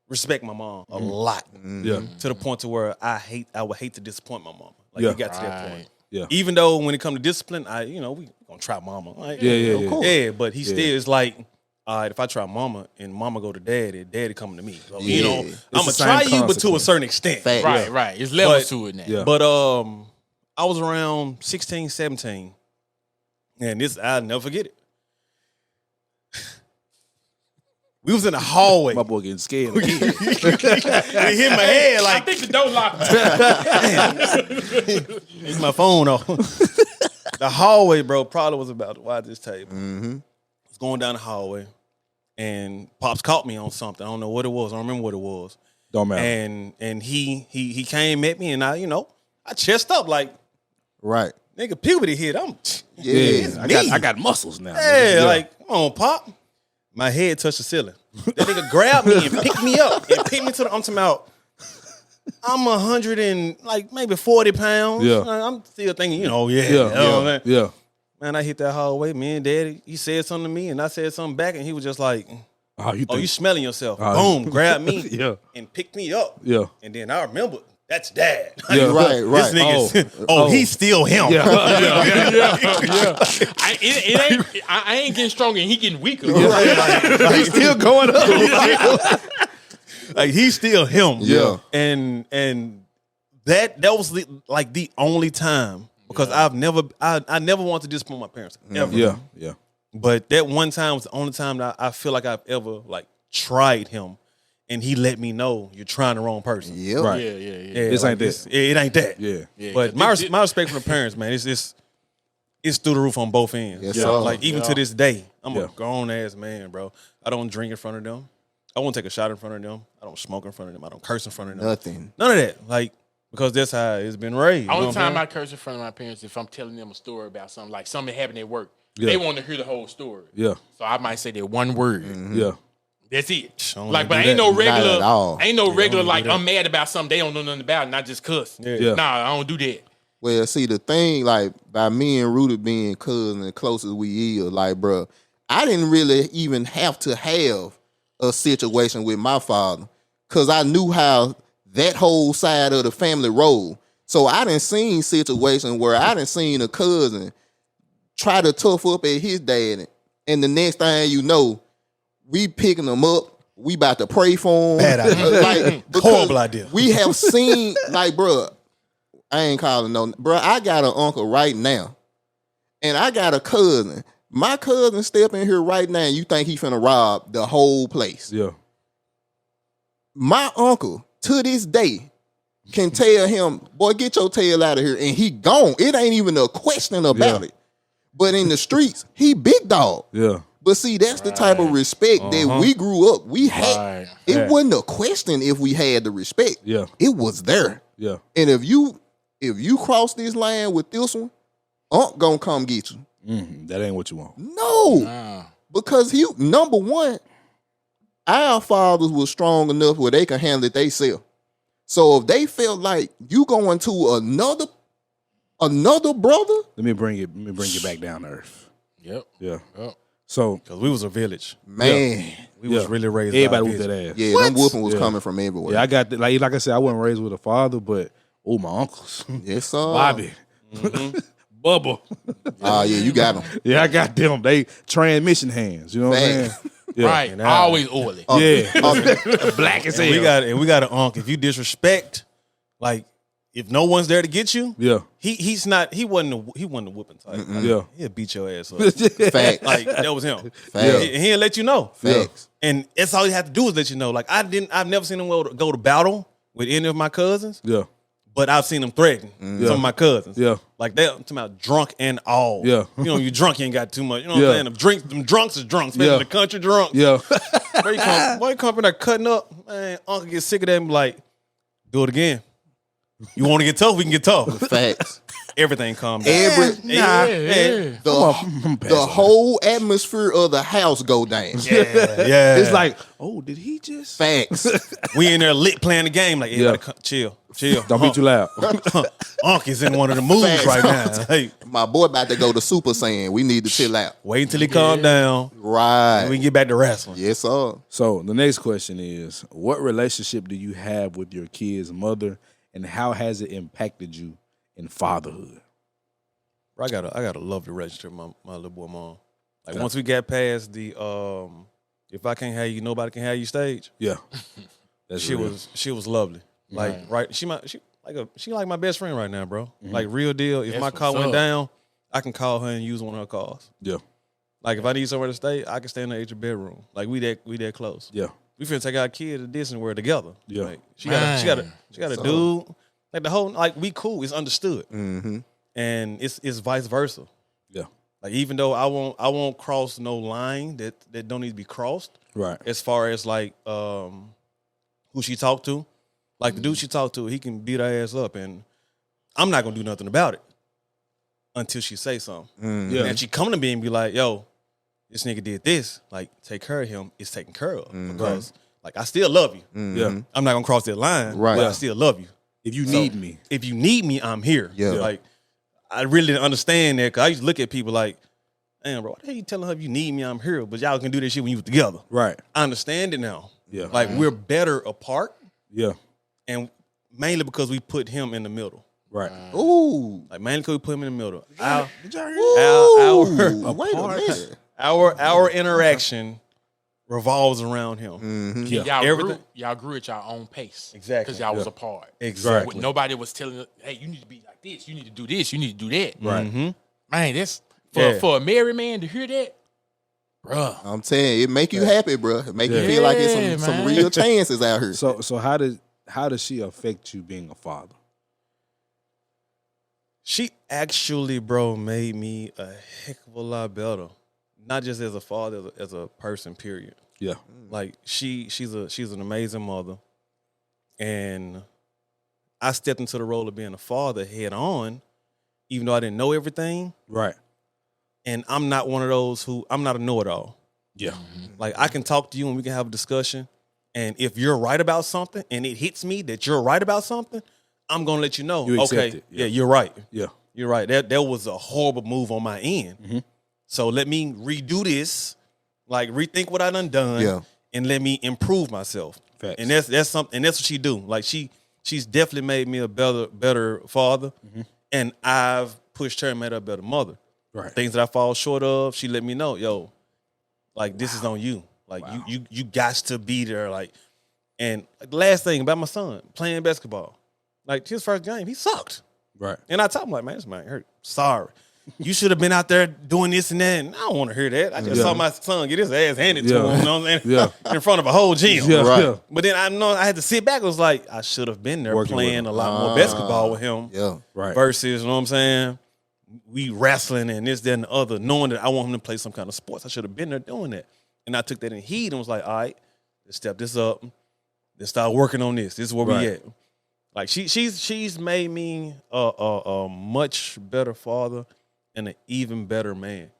respect my mom a lot. Yeah. To the point to where I would hate to disappoint my mama. Like Yeah. it got to that Right. point. Yeah. Even though when it comes to discipline, we gonna try mama. Like, Yeah. of course. Yeah, but he Yeah. still is like, all right, if I try mama and mama go to daddy, daddy coming to me. So, Yeah. I'm It's gonna the same try you, but to a consequence. certain extent. Fact. Right. It's levels But- to it now. Yeah. But I was around 16, 17. And this I'll never forget it. We was in the hallway. My boy getting scared. It hit my head I like think the door locked. it's my phone off. The hallway, bro, probably was about to watch this table. I was going down the hallway, and Pops caught me on something. I don't know what it was. I don't remember what it was. Don't matter. And he came at me, and I chest up like Right. nigga puberty hit. I'm Yeah. I got muscles now. yeah, nigga. like come on, Pop. My head touched the ceiling. That nigga grabbed me and picked me up and picked me to the. I'm talking about. I'm 100 and like maybe 40 pounds. Yeah. I'm still thinking, yeah, you know what I'm saying? yeah. Man, I hit that hallway. Me and Daddy, he said something to me, and I said something back, and he was just like, Oh, you "Oh, think? you smelling yourself?" Oh. Boom, grabbed me, Yeah. and picked me up. Yeah. And then I remember that's Dad. Yeah. Right. This nigga, he's still him. Yeah. I ain't getting stronger and he getting weaker. He's still going up. Like he's still him. Yeah. And that was the only time because I never wanted to disappoint my parents ever. Yeah. But that one time was the only time that I feel like I've ever like tried him, and he let me know you're trying the wrong person. Yep. Right. Yeah. Yeah, This ain't it's- that. It ain't that. Yeah. But my respect for the parents, man, it's through the roof on both ends. Yes, Yeah. sir. Like even to this day, I'm Yeah. a grown ass man, bro. I don't drink in front of them. I won't take a shot in front of them. I don't smoke in front of them. I don't curse in front of them. Nothing. None of that. Like because that's how it's been raised. You know Only what I'm time saying? I curse in front of my parents if I'm telling them a story about something like something that happened at work. Yeah. They want to hear the whole story. Yeah. So I might say that one word. Yeah. That's it. don't Like, but do ain't no Not regular. at all. Ain't no regular don't like do that. I'm mad about something they don't know nothing about, and I just cuss. Yeah. Nah, I don't do that. Well, see, the thing, like, by me and Rudy being cousins and closest we is, like, bro, I didn't really even have to have a situation with my father because I knew how that whole side of the family rolled. So I done seen situations where I done seen a cousin try to tough up at his daddy, and the next thing you know, we picking them up. We about to pray for him. Bad idea. Like, because Horrible idea. We have seen, like, bro, I ain't calling no, bro. I got an uncle right now, and I got a cousin. My cousin step in here right now, and you think he finna rob the whole place. Yeah. My uncle, to this day, can tell him, boy, get your tail out of here, and he gone. It ain't even a question about Yeah. it. But in the streets, he big dog. Yeah. But see, that's the type of respect that we grew up. We had. Right. It wasn't a question if we had the respect. Yeah. It was there. Yeah. And if you cross this line with this one, Unc gonna come get you. That ain't what you want. No. Because number one, our fathers was strong enough where they can handle it themselves. So if they felt like you going to another brother, Let me bring it back down to earth. Yep. Yeah. Yep. So Because we was a village. man, We was really raised everybody by a with that village. ass. yeah, them whooping was Yeah. coming from everywhere. Yeah, I got that. Like I said, I wasn't raised with a father, but my uncles, Yes, sir. Bobby, Bubba. Oh yeah, you got them. Yeah, I got them. They transmission hands. You know what I'm saying? Facts. Yeah. Right. Always oily. Yeah. Black as hell. And we got an uncle. If you disrespect, like if no one's there to get you, Yeah. he wasn't the whooping type. Yeah. He'll beat your ass up. Facts. Like that was him. Facts. He'll let you know. Facts. And that's all you have to do is let you know. Like I've never seen him go to battle with any of my cousins, Yeah. but I've seen him threaten some of my cousins. Yeah. Like they're talking about drunk and all. Yeah. You know, you drunk, you ain't got too much. You know what Yeah. I'm saying? Them drunks is drunks, especially Yeah. the country drunks. Yeah. Why you come in there cutting up? Man, uncle get sick of that and be like, do it again. You want to get tough, we can get tough. Facts. Everything calm down. The whole atmosphere of the house go down. Yeah. It's like, oh, did he just? Facts. We in there lit playing the game. Like, everybody chill. Don't be too loud. Unc is in one of the moves Facts. right now. Hey, My boy about to go to Super Saiyan. We need to chill out. wait until he calm down. Right. We can get back to wrestling. Yes, sir. So the next question is, what relationship do you have with your kid's mother, and how has it impacted you in fatherhood? Bro, I got a lovely relationship with my little boy mom. Like once we got past the if I can't have you, nobody can have you stage. Yeah. That's She real. was lovely. Like right, she like my best friend right now, bro. Like real deal. If That's my car what's went up. down, I can call her and use one of her cars. Yeah. Like if I need somewhere to stay, I can stay in the extra bedroom. Like we that close. Yeah. We finna take our kid to Disney World together. Yeah. Like, she got a dude. Like the whole like we cool. It's understood. Mm-hmm. And it's vice versa. Yeah. Like even though I won't cross no line that don't need to be crossed. Right. As far as like who she talked to, like the dude she talked to, he can beat her ass up, and I'm not gonna do nothing about it until she say something. Yeah. And she come to me and be like, "Yo, this nigga did this. Like, take care of him. It's taken care of because like I still love you. Yeah. I'm not gonna cross that line, Right. but Yeah. I still love you. If you need me. If you need me, I'm here. Yeah. Like I really didn't understand that because I used to look at people like, damn, bro, what the hell you telling her if you need me, I'm here, but y'all can do this shit when you was together. Right. I understand it now. Yeah. Like we're better apart, Yeah. and mainly because we put him in the middle. Right. Ooh. Like mainly because we put him in the middle. Did y'all hear Ooh. Wait a minute. Our interaction revolves around him. Mm-hmm. Yeah. Y'all grew at your own pace. Exactly. Because y'all was apart. Exactly. Nobody was telling, hey, you need to be like this. You need to do this. You need to do that. Right. Mm-hmm. Man, that's Yeah. for a married man to hear that, bruh. I'm telling you, it make you happy, bro. It make you feel like Yeah, it's some man. real chances out here. So how does she affect you being a father? She actually, bro, made me a heck of a lot better. Not just as a father, as a person, period. Yeah. Like she's an amazing mother. And I stepped into the role of being a father head on, even though I didn't know everything. Right. And I'm not one of those I'm not a know-it-all. Yeah. Like I can talk to you and we can have a discussion. And if you're right about something and it hits me that you're right about something, I'm gonna let you know. You accept okay, it. yeah, you're right. Yeah. You're right. That was a horrible move on my end. So let me redo this, like rethink what I done Yeah. and let me improve myself. Facts. And that's something. And that's what she do. Like she's definitely made me a better father, and I've pushed her and made her a better mother. Right. Things that I fall short of, she let me know. Yo, like this is on you. Like you got to be there. Like, and the last thing about my son playing basketball, like his first game, he sucked. Right. And I told him, like, man, this man hurt. Sorry. You should have been out there doing this and that. And I don't want to hear that. I just saw my son get his ass handed to him, you know what I'm saying? In front of a whole gym. Yeah. Right. Yeah. But then I know I had to sit back. I was like, I should have been there Working with playing him. a lot more basketball with him Yeah. Right. versus, you know what I'm saying, we wrestling and this, that, and the other, knowing that I want him to play some kind of sports. I should have been there doing that. And I took that in heat and was like, all right, let's step this up. Let's start working on this. This is where we at. Like she's made me a much better father and an even better man.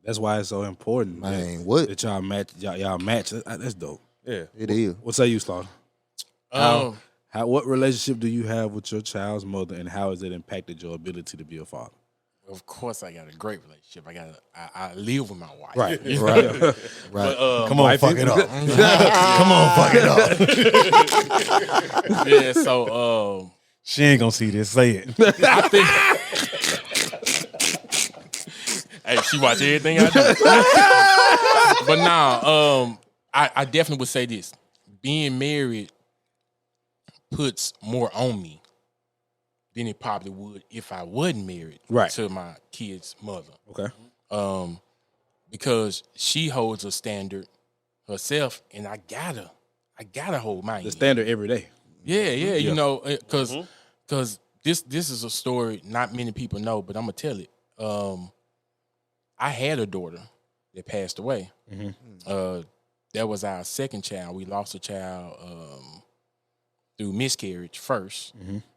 That's why it's so important, Man, that y'all match. Y'all match. That's dope. Yeah, it is. What say you, Slaughter? What relationship do you have with your child's mother, and how has it impacted your ability to be a father? Of course, I got a great relationship. I live with my wife. Right, Right. But, come on, fuck it up. Come on, fuck it up. yeah. So she ain't gonna see this. Say it. I think. Hey, she watch everything I do. But nah, I definitely would say this: being married puts more on me than it probably would if I wasn't married to my kid's mother. Okay. Because she holds a standard herself, and I gotta hold mine. The standard every day. Yeah. You know, because this is a story not many people know, but I'm gonna tell it. I had a daughter that passed away. That was our second child. We lost a child through miscarriage first,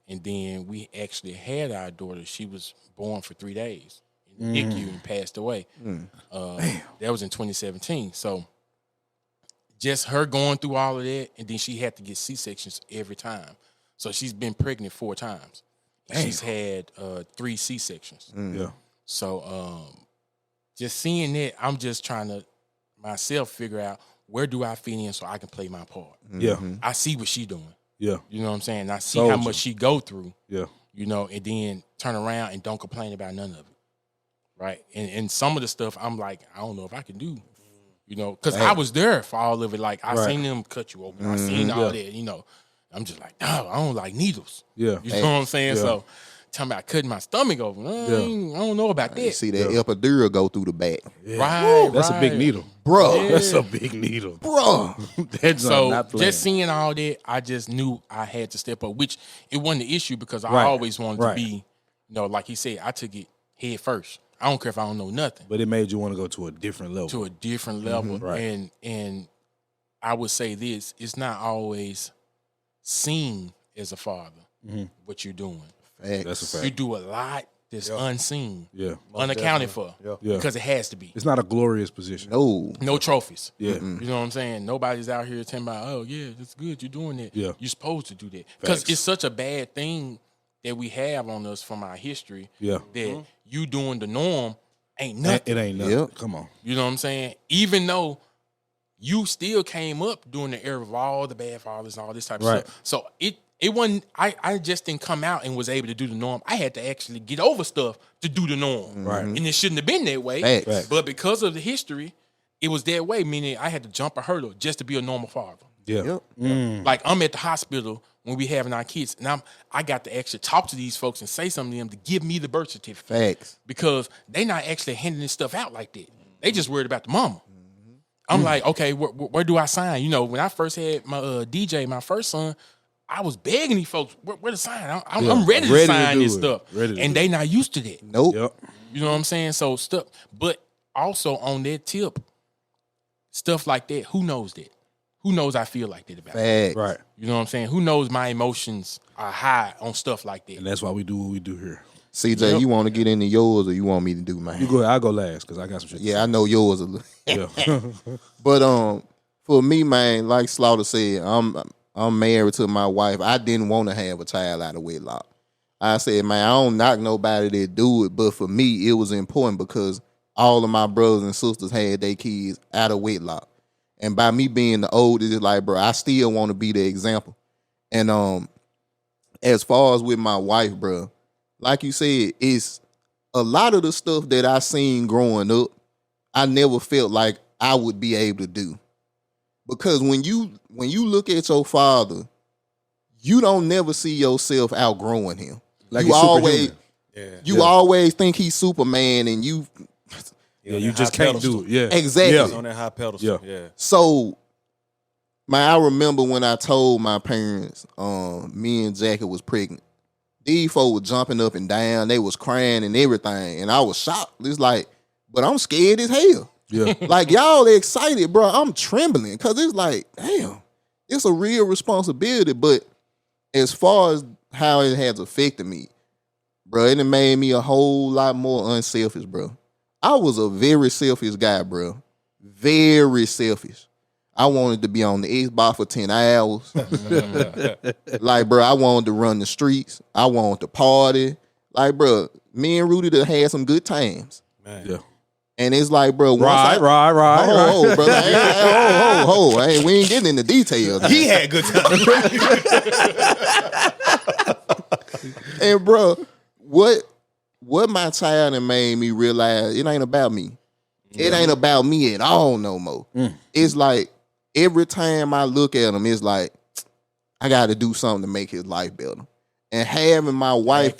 and then we actually had our daughter. She was born for 3 days in the NICU and passed away. That was in 2017. So just her going through all of that, and then she had to get C-sections every time. So she's been pregnant 4 times. She's had 3 C-sections. Yeah. So just seeing that, I'm just trying to myself figure out where do I fit in so I can play my part. Yeah. I see what she's doing. Yeah. You know what I'm saying? I see how much she go through. Yeah. You know, and then turn around and don't complain about none of it. Right? And some of the stuff I'm like, I don't know if I can do. You know, because I was there for all of it. Like, I seen them cut you open. I seen all that, you know. I'm just like, no, I don't like needles. Yeah. You know what I'm saying? Yeah. So, talking about cutting my stomach open, I don't know about that. You see that epidural go through the back. Yeah. Right, That's a big needle. Bro. That's a big needle. Bro. That's So not playing. just seeing all that, I just knew I had to step up, which it wasn't the issue because I Right. always wanted to Right. be, you know, like he said, I took it head first. I don't care if I don't know nothing. But it made you want to go to a different level. To a different level. Right. And I would say this, it's not always seen as a father what you're doing. Facts. That's a fact. You do a lot that's unseen, Yeah. unaccounted for, Yeah. because it has to be. It's not a glorious position. No. Trophies. Yeah. You know what I'm saying? Nobody's out here telling about, oh, yeah, that's good. You're doing that. Yeah. You're supposed to do that. Because Facts. it's such a bad thing that we have on us from our history Yeah. that you doing the norm ain't nothing. It ain't nothing. Yep. Come on. You know what I'm saying? Even though you still came up during the era of all the bad fathers and all this type of Right. stuff. So it wasn't, I just didn't come out and was able to do the norm. I had to actually get over stuff to do the norm. Right. And it shouldn't have been that way. Facts. Facts. But because of the history, it was that way, meaning I had to jump a hurdle just to be a normal father. Yeah. Yep. Like I'm at the hospital when we having our kids, and I got to actually talk to these folks and say something to them to give me the birth certificate. Facts. Because they not actually handing this stuff out like that. They just worried about the mama. I'm like, okay, where do I sign? You know, when I first had my DJ, my first son, I was begging these folks, where to sign? I'm ready to sign do this it. stuff. Ready to And do they not used to that. Nope. Yep. You know what I'm saying? So stuff, but also on that tip, stuff like that, who knows that? Who knows I feel like that about it? Facts. Right. You know what I'm saying? Who knows my emotions are high on stuff like that? And that's why we do what we do here. CJ, you want to get into yours or you want me to do mine? You go. I'll go last because I got some shit. Yeah, I know yours a little. Yeah. But for me, man, like Slaughter said, I'm married to my wife. I didn't want to have a child out of wedlock. I said, man, I don't knock nobody that do it, but for me, it was important because all of my brothers and sisters had their kids out of wedlock. And by me being the oldest, it's like, bro, I still want to be the example. And as far as with my wife, bro, like you said, it's a lot of the stuff that I seen growing up, I never felt like I would be able to do. Because when you look at your father, you don't never see yourself outgrowing him. Like you he's always superhuman. always think he's Superman and you Yeah, you just can't do it. Yeah. exactly. Yeah. On that high pedestal. Yeah. Yeah. So man, I remember when I told my parents me and Jackie was pregnant. these folks were jumping up and down. They was crying and everything. And I was shocked. It's like, but I'm scared as hell. Yeah. Like, y'all excited, bro. I'm trembling because it's like, damn, it's a real responsibility. But as far as how it has affected me, bro, it done made me a whole lot more unselfish, bro. I was a very selfish guy, bro. Very selfish. I wanted to be on the Xbox for 10 hours. Like, bro, I wanted to run the streets. I wanted to party. Like, bro, me and Rudy done had some good times. Man. Yeah. And it's like, bro, once Right, Hold, bro. Hey, we ain't getting into details. He had good time. And bro, what my child and made me realize it ain't about me. It ain't about me at all no more. It's like every time I look at him, it's like I got to do something to make his life better. And having my wife,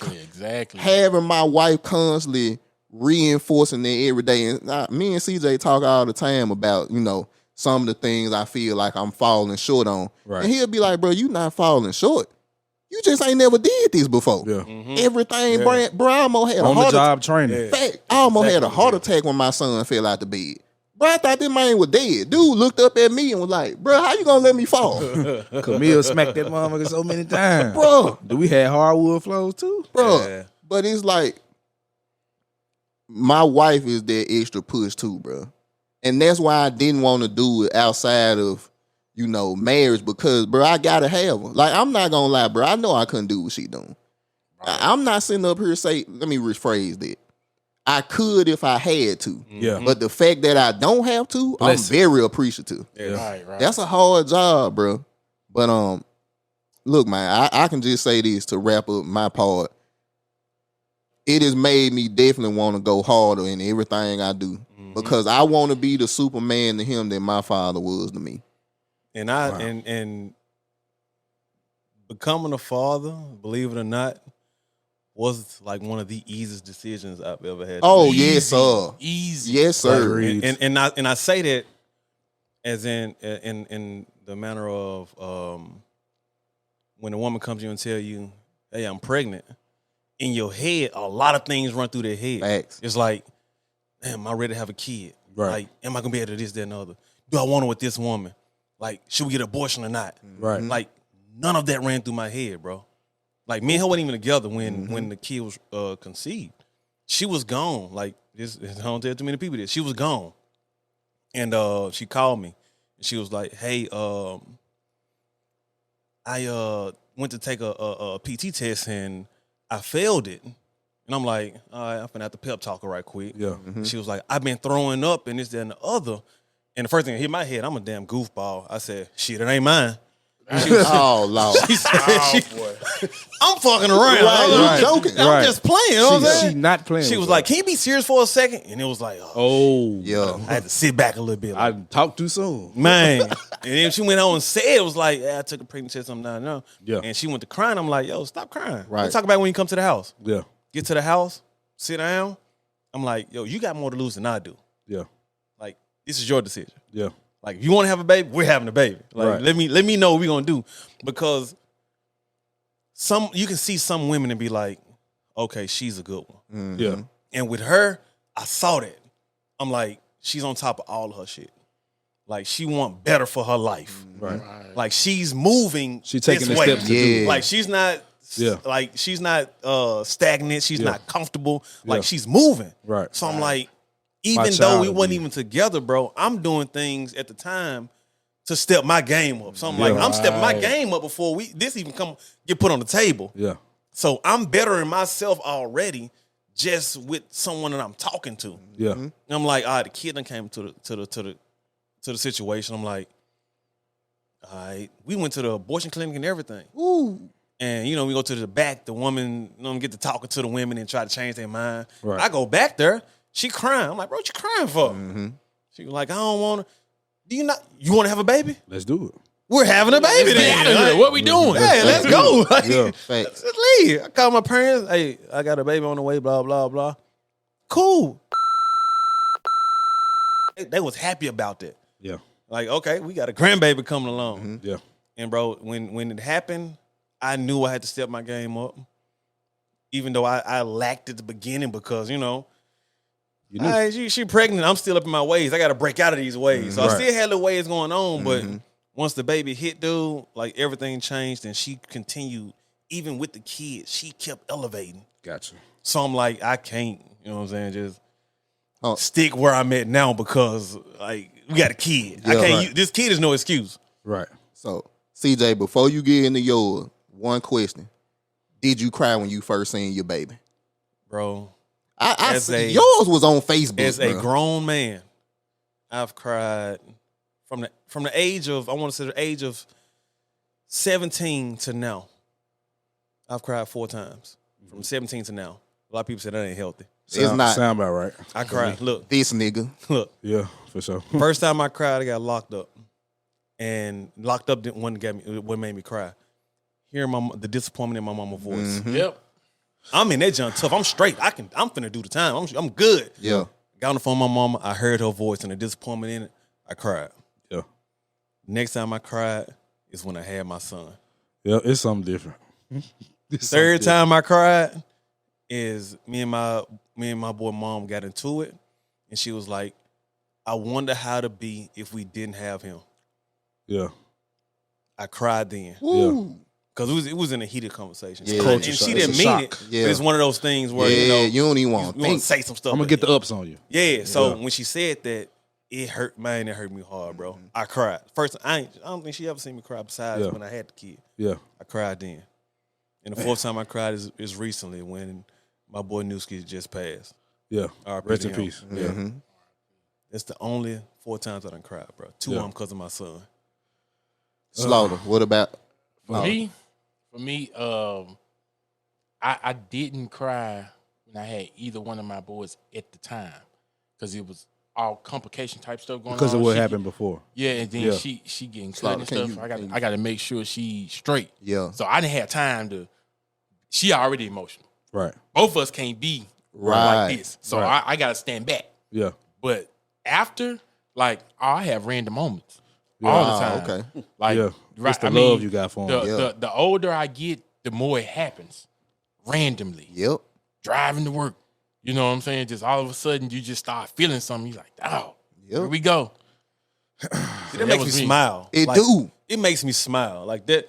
having my wife constantly reinforcing it every day. And me and CJ talk all the time about, you know, some of the things I feel like I'm falling short on. Right. And he'll be like, bro, you not falling short. You just ain't never did this before. Yeah. Everything, bro, I almost had On a the heart job attack. training. Fact, I almost had a heart attack when my son fell out the bed. Bro, I thought this man was dead. Dude looked up at me and was like, bro, how you gonna let me fall? Camille smacked that motherfucker so many times. Bro. Do we have hardwood flows too? Bro. Yeah. But it's like, my wife is that extra push too, bro. And that's why I didn't want to do it outside of, you know, marriage, because, bro, I gotta have her. Like, I'm not gonna lie, bro. I know I couldn't do what she doing. I'm not sitting up here say, let me rephrase that. I could if I had to. Yeah. But the fact that I don't have to, Bless I'm very appreciative. Right. That's a hard job, bro. But look, man, I can just say this to wrap up my part. It has made me definitely want to go harder in everything I do, because I want to be the Superman to him that my father was to me. And and becoming a father, believe it or not, was like one of the easiest decisions I've ever had. Oh, yes, sir. Easy. Yes, sir. Agreed. And I say that as in the manner of when a woman comes to you and tell you, "Hey, I'm pregnant." In your head, a lot of things run through their head. Facts. It's like, damn, am I ready to have a kid? Right. Like, am I gonna be able to this, that, and the other? Do I want it with this woman? Like, should we get an abortion or not? Right. Like, none of that ran through my head, bro. Like, me and her weren't even together when the kid was conceived. She was gone. Like, this, I don't tell too many people this. She was gone. And she called me. And she was like, hey, I went to take a PT test and I failed it. And I'm like, all right, I'm finna have to pep talk her right quick. Yeah. She was like, I've been throwing up and this, that, and the other. And the first thing that hit my head, I'm a damn goofball. I said, shit, it ain't mine. Oh, Lord. She said, I'm fucking around. Right, I'm right. joking. Right. I'm just playing. You know what I'm She saying? not playing. She with was us. like, can you be serious for a second? And it was like, oh, Yeah. I had to sit back a little bit. I Like, talked too soon. man. And then she went on and said, it was like, I took a pregnancy test, something, no. Yeah. And she went to crying. I'm like, yo, stop crying. Right. We'll talk about it when you come to the house. Yeah. Get to the house, sit down. I'm like, yo, you got more to lose than I do. Yeah. Like, this is your decision. Yeah. Like, if you want to have a baby, we're having a baby. Like, Right. let me know what we're gonna do. Because you can see some women and be like, okay, she's a good one. Yeah. And with her, I saw that. I'm like, she's on top of all of her shit. Like, she want better for her life. Right. Like, she's moving. She taking this the way. steps to do it. Yeah. Like, she's not. Yeah. Like, she's not stagnant. She's Yeah. not comfortable. Like, Yeah. she's moving. Right. So I'm like, My even though child we will wasn't be. even together, bro, I'm doing things at the time to step my game up. So I'm like, Yeah. I'm stepping my game up before this even get put on the table. Yeah. So I'm bettering myself already just with someone that I'm talking to. Yeah. And I'm like, all right, the kid done came to the situation. I'm like, all right, we went to the abortion clinic and everything. Ooh. And, you know, we go to the back, the woman, you know, get to talking to the women and try to change their mind. Right. I go back there, she crying. I'm like, bro, what you crying for? She was like, I don't want to. You want to have a baby? Let's do it. We're having a baby then. Like, What we doing? hey, let's go. Like, Yeah. Facts. let's leave. I called my parents. Hey, I got a baby on the way, blah, blah, blah. Cool. They was happy about that. Yeah. Like, okay, we got a grandbaby coming along. Yeah. And bro, when it happened, I knew I had to step my game up. even though I lacked at the beginning because, you know, You knew. she pregnant. I'm still up in my ways. I got to break out of these ways. So I still had little ways going on, but once the baby hit, dude, like everything changed, and she continued, even with the kids, she kept elevating. Gotcha. So I'm like, I can't, you know what I'm saying, just stick where I'm at now because, like, we got a kid. I can't. This kid is no excuse. Right. So, CJ, before you get into yours, one question: did you cry when you first seen your baby, Bro? I see yours was on Facebook. As a grown man, I've cried from the age of, I want to say the age of 17 to now. I've cried 4 times from 17 to now. A lot of people say that ain't healthy. It's not. Sound about right. I cried. Look, This nigga. look. Yeah, for sure. First time I cried, I got locked up, and locked up didn't what made me cry. Hearing the disappointment in my mama's voice. Yep. I'm in that junk tough. I'm straight. I'm finna do the time. I'm good. Yeah. Got on the phone with my mama. I heard her voice and the disappointment in it. I cried. Yeah. Next time I cried is when I had my son. Yeah, it's something different. Third time I cried is me and my boy mom got into it, and she was like, I wonder how to be if we didn't have him. Yeah. I cried then. Woo. Because it was in a heated conversation. Yeah. And she didn't mean it. Yeah. But it's one of those things where, you don't even want you want to say some stuff. I'm going to get the ups on you. Yeah. So when she said that, it hurt, man, it hurt me hard, bro. I cried. First, I don't think she ever seen me cry besides when I had the kid. Yeah. I cried then. And the fourth time I cried is recently when my boy Newski just passed. Yeah. RIP Rest to in him. peace. Yeah. Yeah. That's the only 4 times I done cried, bro. 2 of them because of my son. Slaughter. What about For me, I didn't cry when I had either one of my boys at the time because it was all complication type stuff going on. Because of what happened before. Yeah, and then she getting cut and stuff. I got to make sure she's straight. Yeah. So I didn't have time to. She already emotional. Right. Both of us can't be like this. So I got to stand back. Yeah. But after, like, I have random moments all the time. Okay. Like, Yeah. It's the love you got for him. The older I get, the more it happens randomly. Yep. Driving to work. You know what I'm saying? Just all of a sudden, you just start feeling something. You're like, oh, here we go. That makes me smile. It do. It makes me smile. Like that.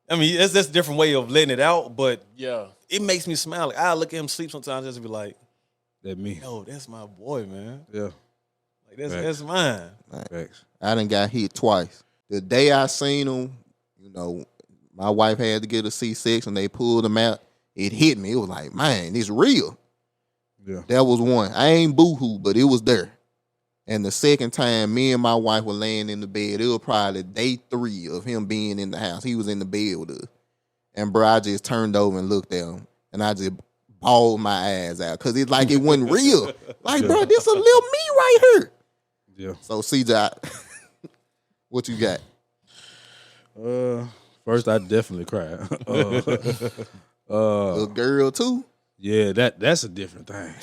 I mean, that's a different way of letting it out, but yeah, it makes me smile. Like I look at him sleep sometimes, just be like, that me. Yo, that's my boy, man. Yeah. Like that's mine. Thanks. I done got hit twice. The day I seen him, you know, my wife had to get a C6 and they pulled him out. It hit me. It was like, man, it's real. Yeah. That was one. I ain't boohoo, but it was there. And the second time, me and my wife were laying in the bed. It was probably day 3 of him being in the house. He was in the bed with us. And bro, I just turned over and looked at him. And I just bawled my eyes out. Because it's like it wasn't real. Like, bro, this a little me right here. Yeah. So, CJ, what you got? First, I definitely cried. Little girl, too? Yeah, that's a different thing.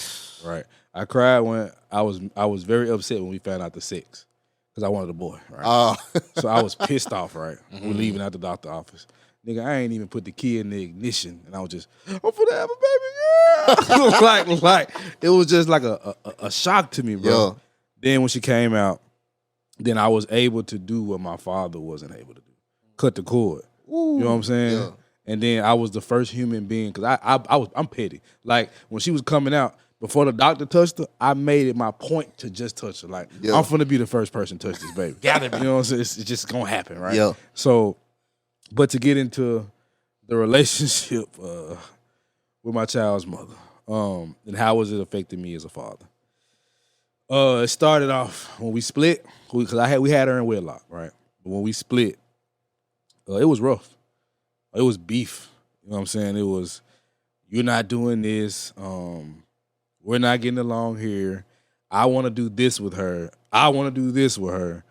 Right. I cried when I was very upset when we found out the sex. Because I wanted a boy, right? So I was pissed off, right? We're leaving out the doctor office. Nigga, I ain't even put the key in the ignition. And I was just, I'm finna have a baby girl. like, it was just like a shock to me, bro. Yeah. Then when she came out, then I was able to do what my father wasn't able to do. Cut the cord. Ooh, You know what I'm saying? yeah. And then I was the first human being, because I'm petty. Like, when she was coming out, before the doctor touched her, I made it my point to just touch her. Like, Yeah. I'm finna be the first person to touch this baby. Gotta be. You know what I'm saying? It's just gonna happen, right? Yeah. So, but to get into the relationship with my child's mother, and how was it affecting me as a father? It started off when we split, because we had her in wedlock, right? But when we split, it was rough. It was beef. You know what I'm saying? It was, you're not doing this. We're not getting along here. I want to do this with her. I want to do this with her.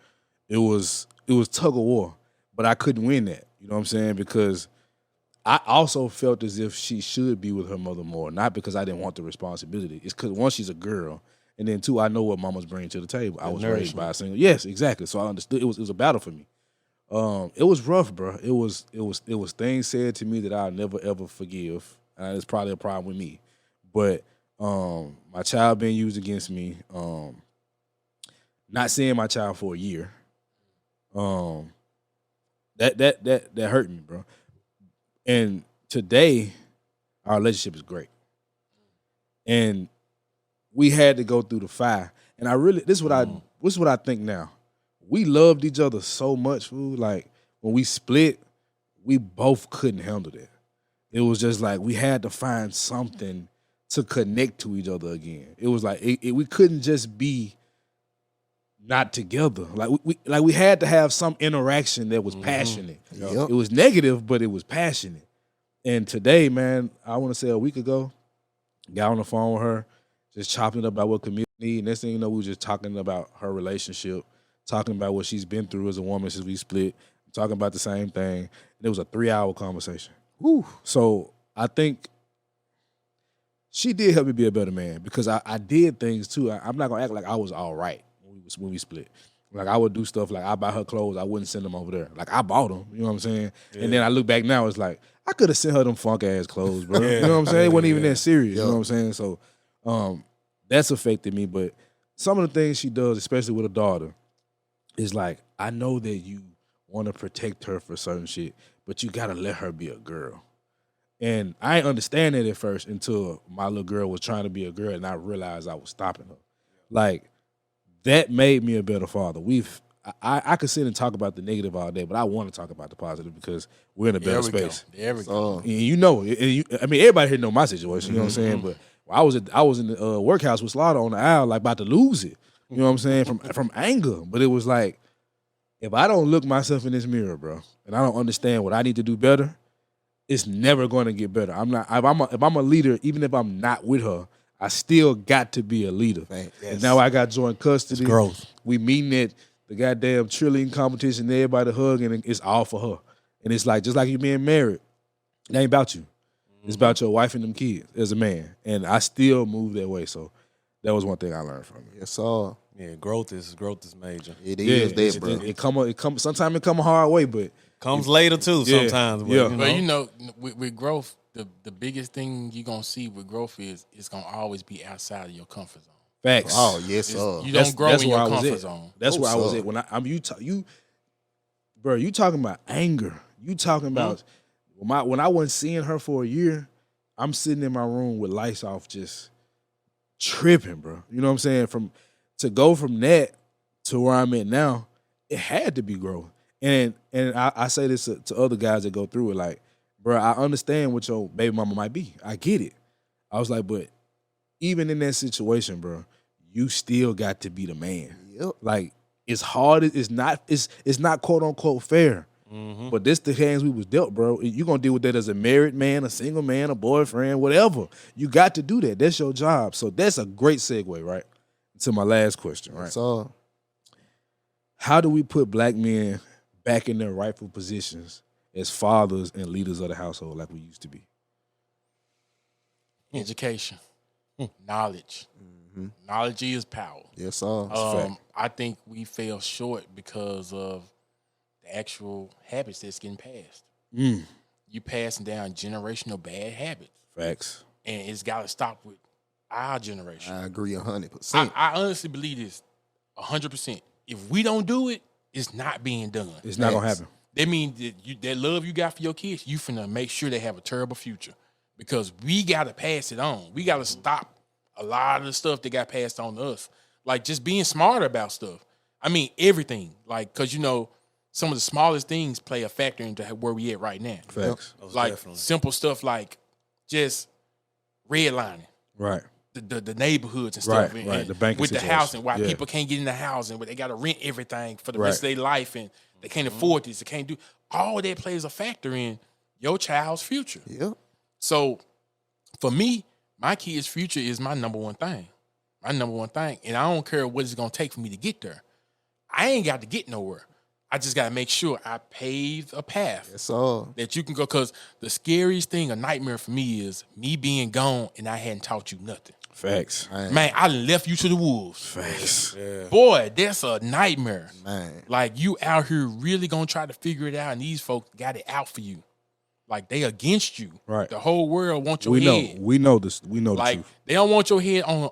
It was tug of war, but I couldn't win that. You know what I'm saying? Because I also felt as if she should be with her mother more, not because I didn't want the responsibility. It's because, one, she's a girl, and then 2, I know what mamas bring to the table. I was raised by a single. Yes, exactly. So I understood. It was a battle for me. It was rough, bro. It was things said to me that I'll never ever forgive. It's probably a problem with me. But my child being used against me, not seeing my child for a year, that hurt me, bro. And today, our relationship is great. And we had to go through the fire. And this is what I think now. We loved each other so much, fool. Like when we split, we both couldn't handle that. It was just like we had to find something to connect to each other again. It was like we couldn't just be not together. Like we had to have some interaction that was passionate. Yep. It was negative, but it was passionate. And today, man, I want to say a week ago, got on the phone with her, just chopping it up about what community need. Next thing you know, we were just talking about her relationship, talking about what she's been through as a woman since we split, talking about the same thing. And it was a 3-hour conversation. Woo. So I think she did help me be a better man because I did things too. I'm not gonna act like I was all right when we split. Like I would do stuff like I buy her clothes, I wouldn't send them over there. Like I bought them, you know what I'm saying? Yeah. And then I look back now, it's like I could have sent her them funk ass clothes, bro. You know what I'm saying? It wasn't even that serious. You know what I'm saying? So that's affected me. But some of the things she does, especially with a daughter, is like I know that you want to protect her for certain shit, but you gotta let her be a girl. And I didn't understand that at first until my little girl was trying to be a girl and I realized I was stopping her. Like, that made me a better father. I could sit and talk about the negative all day, but I want to talk about the positive because we're in a better space. There we go. And you know, I mean, everybody here know my situation, you know what I'm saying? But I was in the workhouse with Slaughter on the aisle, like about to lose it. You know what I'm saying? From anger. But it was like, if I don't look myself in this mirror, bro, and I don't understand what I need to do better, it's never going to get better. If I'm a leader, even if I'm not with her, I still got to be a leader. Yes. And now I got joint custody. It's growth. We meeting at the goddamn cheerleading competition, everybody hugging, and it's all for her. And it's like, just like you being married, it ain't about you. It's about your wife and them kids as a man. And I still move that way. So that was one thing I learned from it. Yes, sir. Yeah, growth is major. It is that, bro. It come. Sometimes it come a hard way, but Comes later too sometimes. Yeah. But you know, with growth, the biggest thing you're gonna see with growth is it's gonna always be outside of your comfort zone. facts. Oh, yes, sir. You don't grow in your comfort zone. That's where I was sir. at. When I'm you, bro. You talking about anger? You talking about when I wasn't seeing her for a year? I'm sitting in my room with lights off, just tripping, bro. You know what I'm saying? To go from that to where I'm at now, it had to be growth. And I say this to other guys that go through it, like, bro, I understand what your baby mama might be. I get it. I was like, but even in that situation, bro, you still got to be the man. Yep. Like, it's hard. It's not quote unquote fair. But this the hands we was dealt, bro. You gonna deal with that as a married man, a single man, a boyfriend, whatever. You got to do that. That's your job. So that's a great segue, right? To my last question, right? So, how do we put black men back in their rightful positions as fathers and leaders of the household like we used to be? Education, knowledge. Knowledge is power. yes, sir. I think we fell short because of the actual habits that's getting passed. You passing down generational bad habits, Facts. and it's got to stop with our generation. I agree 100%. I honestly believe this 100%. If we don't do it, it's not being done. It's not gonna happen. That means that love you got for your kids, you finna make sure they have a terrible future, because we gotta pass it on. We gotta stop a lot of the stuff that got passed on to us. Like just being smarter about stuff. I mean everything. Like, cause you know some of the smallest things play a factor into where we at right now. Facts. Like simple stuff like just redlining. Right. The neighborhoods and stuff, Right, and the banking with the situation. house, and why Yeah. people can't get in the house, and they got to rent everything for the Right. rest of their life, and they can't afford this, they can't do. All of that plays a factor in your child's future. Yep. So, for me, my kid's future is my number one thing. My number one thing, and I don't care what it's gonna take for me to get there. I ain't got to get nowhere. I just got to make sure I pave a path Yes, sir. that you can go. Because the scariest thing, a nightmare for me, is me being gone and I hadn't taught you nothing. Facts. Man, I left you to the wolves. Facts. Boy, that's a nightmare. Man. Like, you out here really gonna try to figure it out, and these folks got it out for you. like they against you. Right. The whole world wants your We head. know. We know this. We know the Like truth. they don't want your head on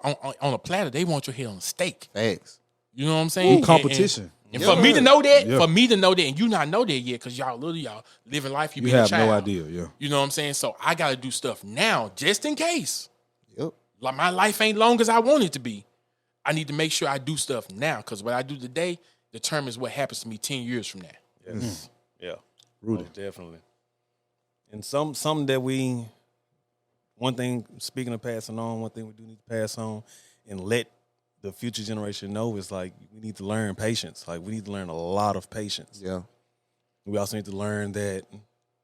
a platter. They want your head on a steak. Facts. You know what I'm saying? Competition. And for me to know that, Yeah. for me to know that, and you not know that yet, because y'all living life, you You being a have child. no idea. Yeah. You know what I'm saying? So I got to do stuff now, just in case. Yep. Like my life ain't long as I want it to be. I need to make sure I do stuff now, because what I do today determines what happens to me 10 years from now. Yes. Yeah. Rudy. Most definitely. And something that one thing, speaking of passing on, one thing we do need to pass on and let the future generation know is like we need to learn patience. Like we need to learn a lot of patience. Yeah. We also need to learn that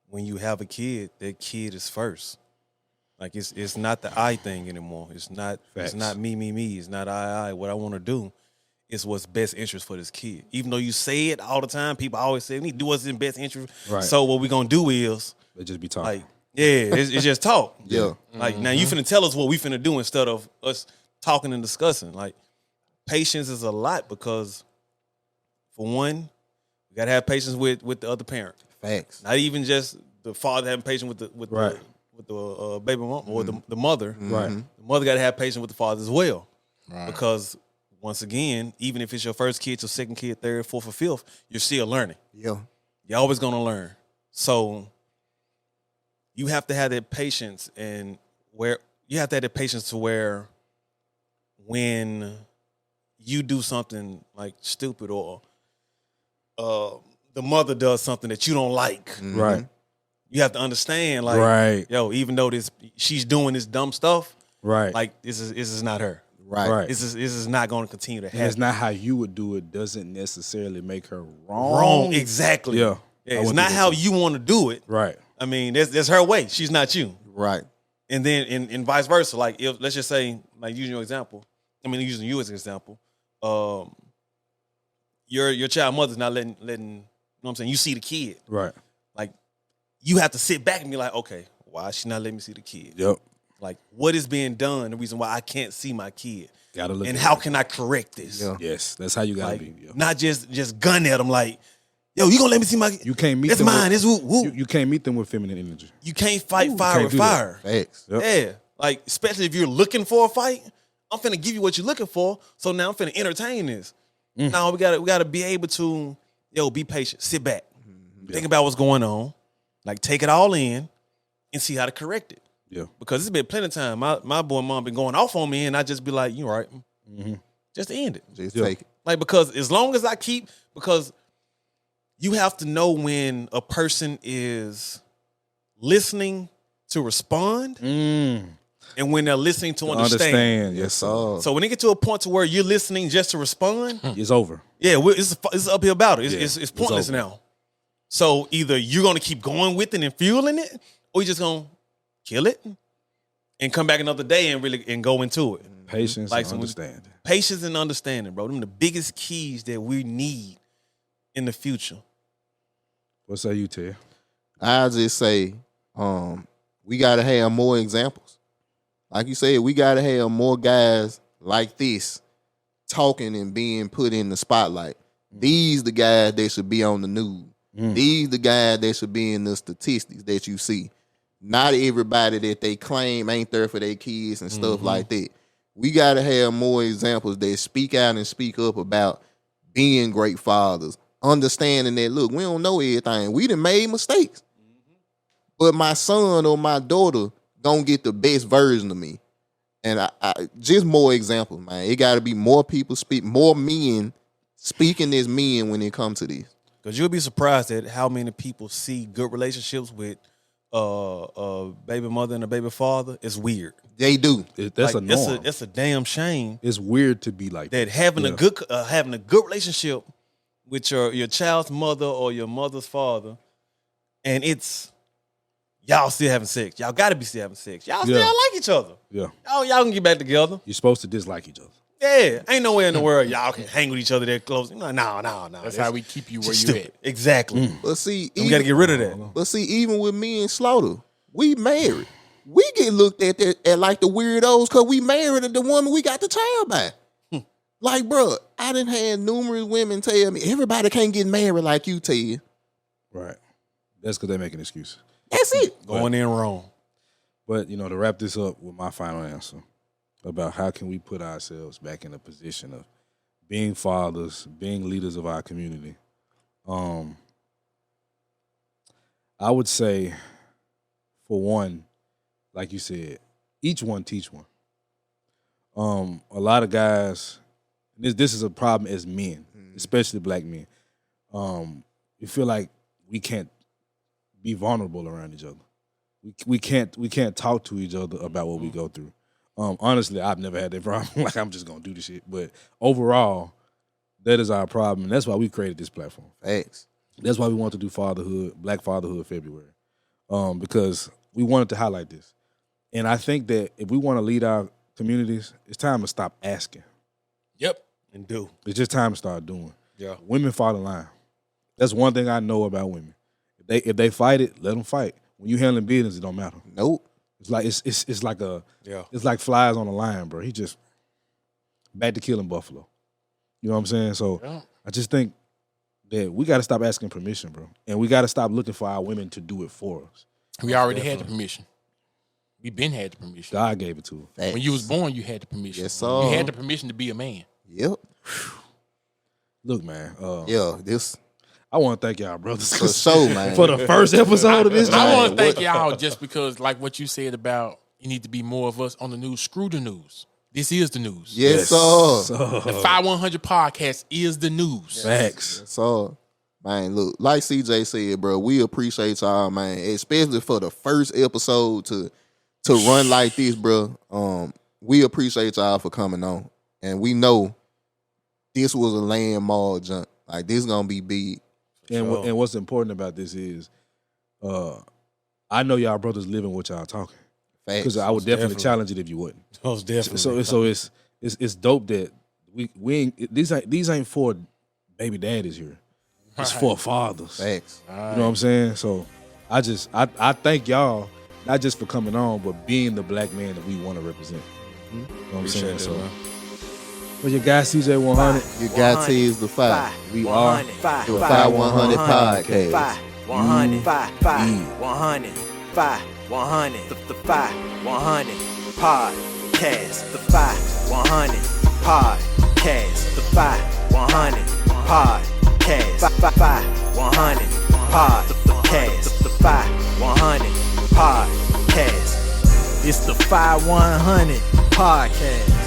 when you have a kid, that kid is first. Like it's not the I thing anymore. It's not me. It's not I. What I want to do. It's what's best interest for this kid. Even though you say it all the time, people always say, we need to do what's in best interest. Right. So what we gonna do is They just be talking. like, it's just talk. Yeah. Like now you finna tell us what we finna do instead of us talking and discussing. Like patience is a lot because for one, we gotta have patience with the other parent. Facts. Not even just the father having patience with Right. the baby mom or the mother. Right. The mother gotta have patience with the father as well. Right. Because once again, even if it's your first kid, your second kid, third, fourth, or fifth, you're still learning. Yeah. You're always gonna learn. So you have to have that patience, and where you have to have that patience to where when you do something like stupid or the mother does something that you don't like, Right. you have to understand, like, Right. yo, even though she's doing this dumb stuff, Right. like this is not her. Right. Right. This is not going to continue to And happen. it's not how you would do it. Doesn't necessarily make her wrong. Wrong, exactly. Yeah. Yeah, I it's went not through how that too. you want to do it. Right. I mean, that's her way. She's not you. Right. And then in vice versa. Like if let's just say, like using your example. I mean, using you as an example. Your child mother's not letting. You know what I'm saying? You see the kid. Right. Like you have to sit back and be like, okay, why is she not letting me see the kid? Yep. Like what is being done? The reason why I can't see my kid. Gotta look. And at how it. can I correct this? Yeah. Yes, that's how you gotta Like be. Yeah. not just gun at them. Like, yo, you gonna let me see my kid? You can't meet That's them. mine. With, It's woo woo. you can't meet them with feminine energy. You can't fight Ooh, fire you with can't do that. fire. Facts. Yep. Yeah. Like, especially if you're looking for a fight, I'm finna give you what you're looking for. So now I'm finna entertain this. Now we gotta be able to, be patient. Sit back. Think about what's going on. Like take it all in and see how to correct it. Yeah. Because it's been plenty of time. My boy and mom been going off on me and I just be like, you right. Just end it. Just Yeah. take it. Like, because as long as because you have to know when a person is listening to respond and when they're listening to understand. Yes, sir. So when they get to a point to where you're listening just to respond, It's over. yeah, it's an uphill battle. It's, Yeah, it's pointless over. now. So either you're going to keep going with it and fueling it, or you're just going to kill it and come back another day and go into it. Patience Like and some- understanding. Patience and understanding, bro. Them the biggest keys that we need in the future. What say you, Ted? I just say, we gotta have more examples. Like you said, we gotta have more guys like this talking and being put in the spotlight. These the guys that should be on the news. These the guys that should be in the statistics that you see. Not everybody that they claim ain't there for their kids and stuff like that. We gotta have more examples that speak out and speak up about being great fathers, understanding that, look, we don't know everything. We done made mistakes. But my son or my daughter gonna get the best version of me. And I just more examples, man. It gotta be more people more men speaking as men when it comes to this. Because you'll be surprised at how many people see good relationships with a baby mother and a baby father. It's weird. They do. That's Like, a norm. It's a damn shame It's weird to be like that having a good relationship with your child's mother or your mother's father, and it's y'all still having sex. Y'all got to be still having sex. Y'all still Yeah. like each other. Yeah. Y'all can get back together. You're supposed to dislike each other. Yeah, ain't nowhere in the world y'all can hang with each other that close. No. That's how we keep you where you stupid. at. Exactly. But see, We got to get rid of that. But see, even with me and Slaughter, we married. We get looked at like the weirdos because we married the woman we got the child by. Like, bro, I done had numerous women tell me, everybody can't get married like you, Ted. Right. That's because they're making excuses. That's it. Going in wrong. But, you know, to wrap this up with my final answer about how can we put ourselves back in a position of being fathers, being leaders of our community, I would say, for one, like you said, each one teach one. A lot of guys, this is a problem as men, especially black men. We feel like we can't be vulnerable around each other. We can't talk to each other about what we go through. Honestly, I've never had that problem. Like, I'm just gonna do this shit. But overall, that is our problem, and that's why we created this platform. Facts. That's why we want to do Black Fatherhood February, because we wanted to highlight this. And I think that if we want to lead our communities, it's time to stop asking. Yep. And do. It's just time to start doing. Yeah. Women fall in line. That's one thing I know about women. If they fight it, let them fight. When you handling business, it don't matter. Nope. It's like it's like flies on a line, bro. He just back to killing buffalo. You know what I'm saying? So Yeah. I just think that we got to stop asking permission, bro, and we got to stop looking for our women to do it for us. We already had the permission. We been had the permission. God gave it to us. Facts. When you was born, you had the permission. Yes, sir. You had the permission to be a man. Yep. Look, man. Yeah, this I want to thank y'all, brothers, for sure, man. for the first episode of this. I joint. want to thank y'all just because, like what you said about you need to be more of us on the news. Screw the news. This is the news. Yes, sir. The 5100 podcast is the news. Facts. So, man, look, like CJ said, bro, we appreciate y'all, man, especially for the first episode to run like this, bro. We appreciate y'all for coming on, and we know this was a landmark jump. Like, this gonna be big. And what's important about this is, I know y'all brothers living what y'all talking, because I would definitely challenge it if you wouldn't. Most definitely. So it's dope that we ain't these ain't for baby daddies here. It's for fathers. Facts. You know what I'm saying? So I thank y'all not just for coming on, but being the black man that we want to represent. You know what I'm saying? So, well, your guy CJ 100. You got to is the 5. We are the 5100 podcast. 100, 100, 100, the 100 podcast, the 100 podcast, the 100 podcast, 100 podcast, the 100 podcast. It's the 5100 podcast.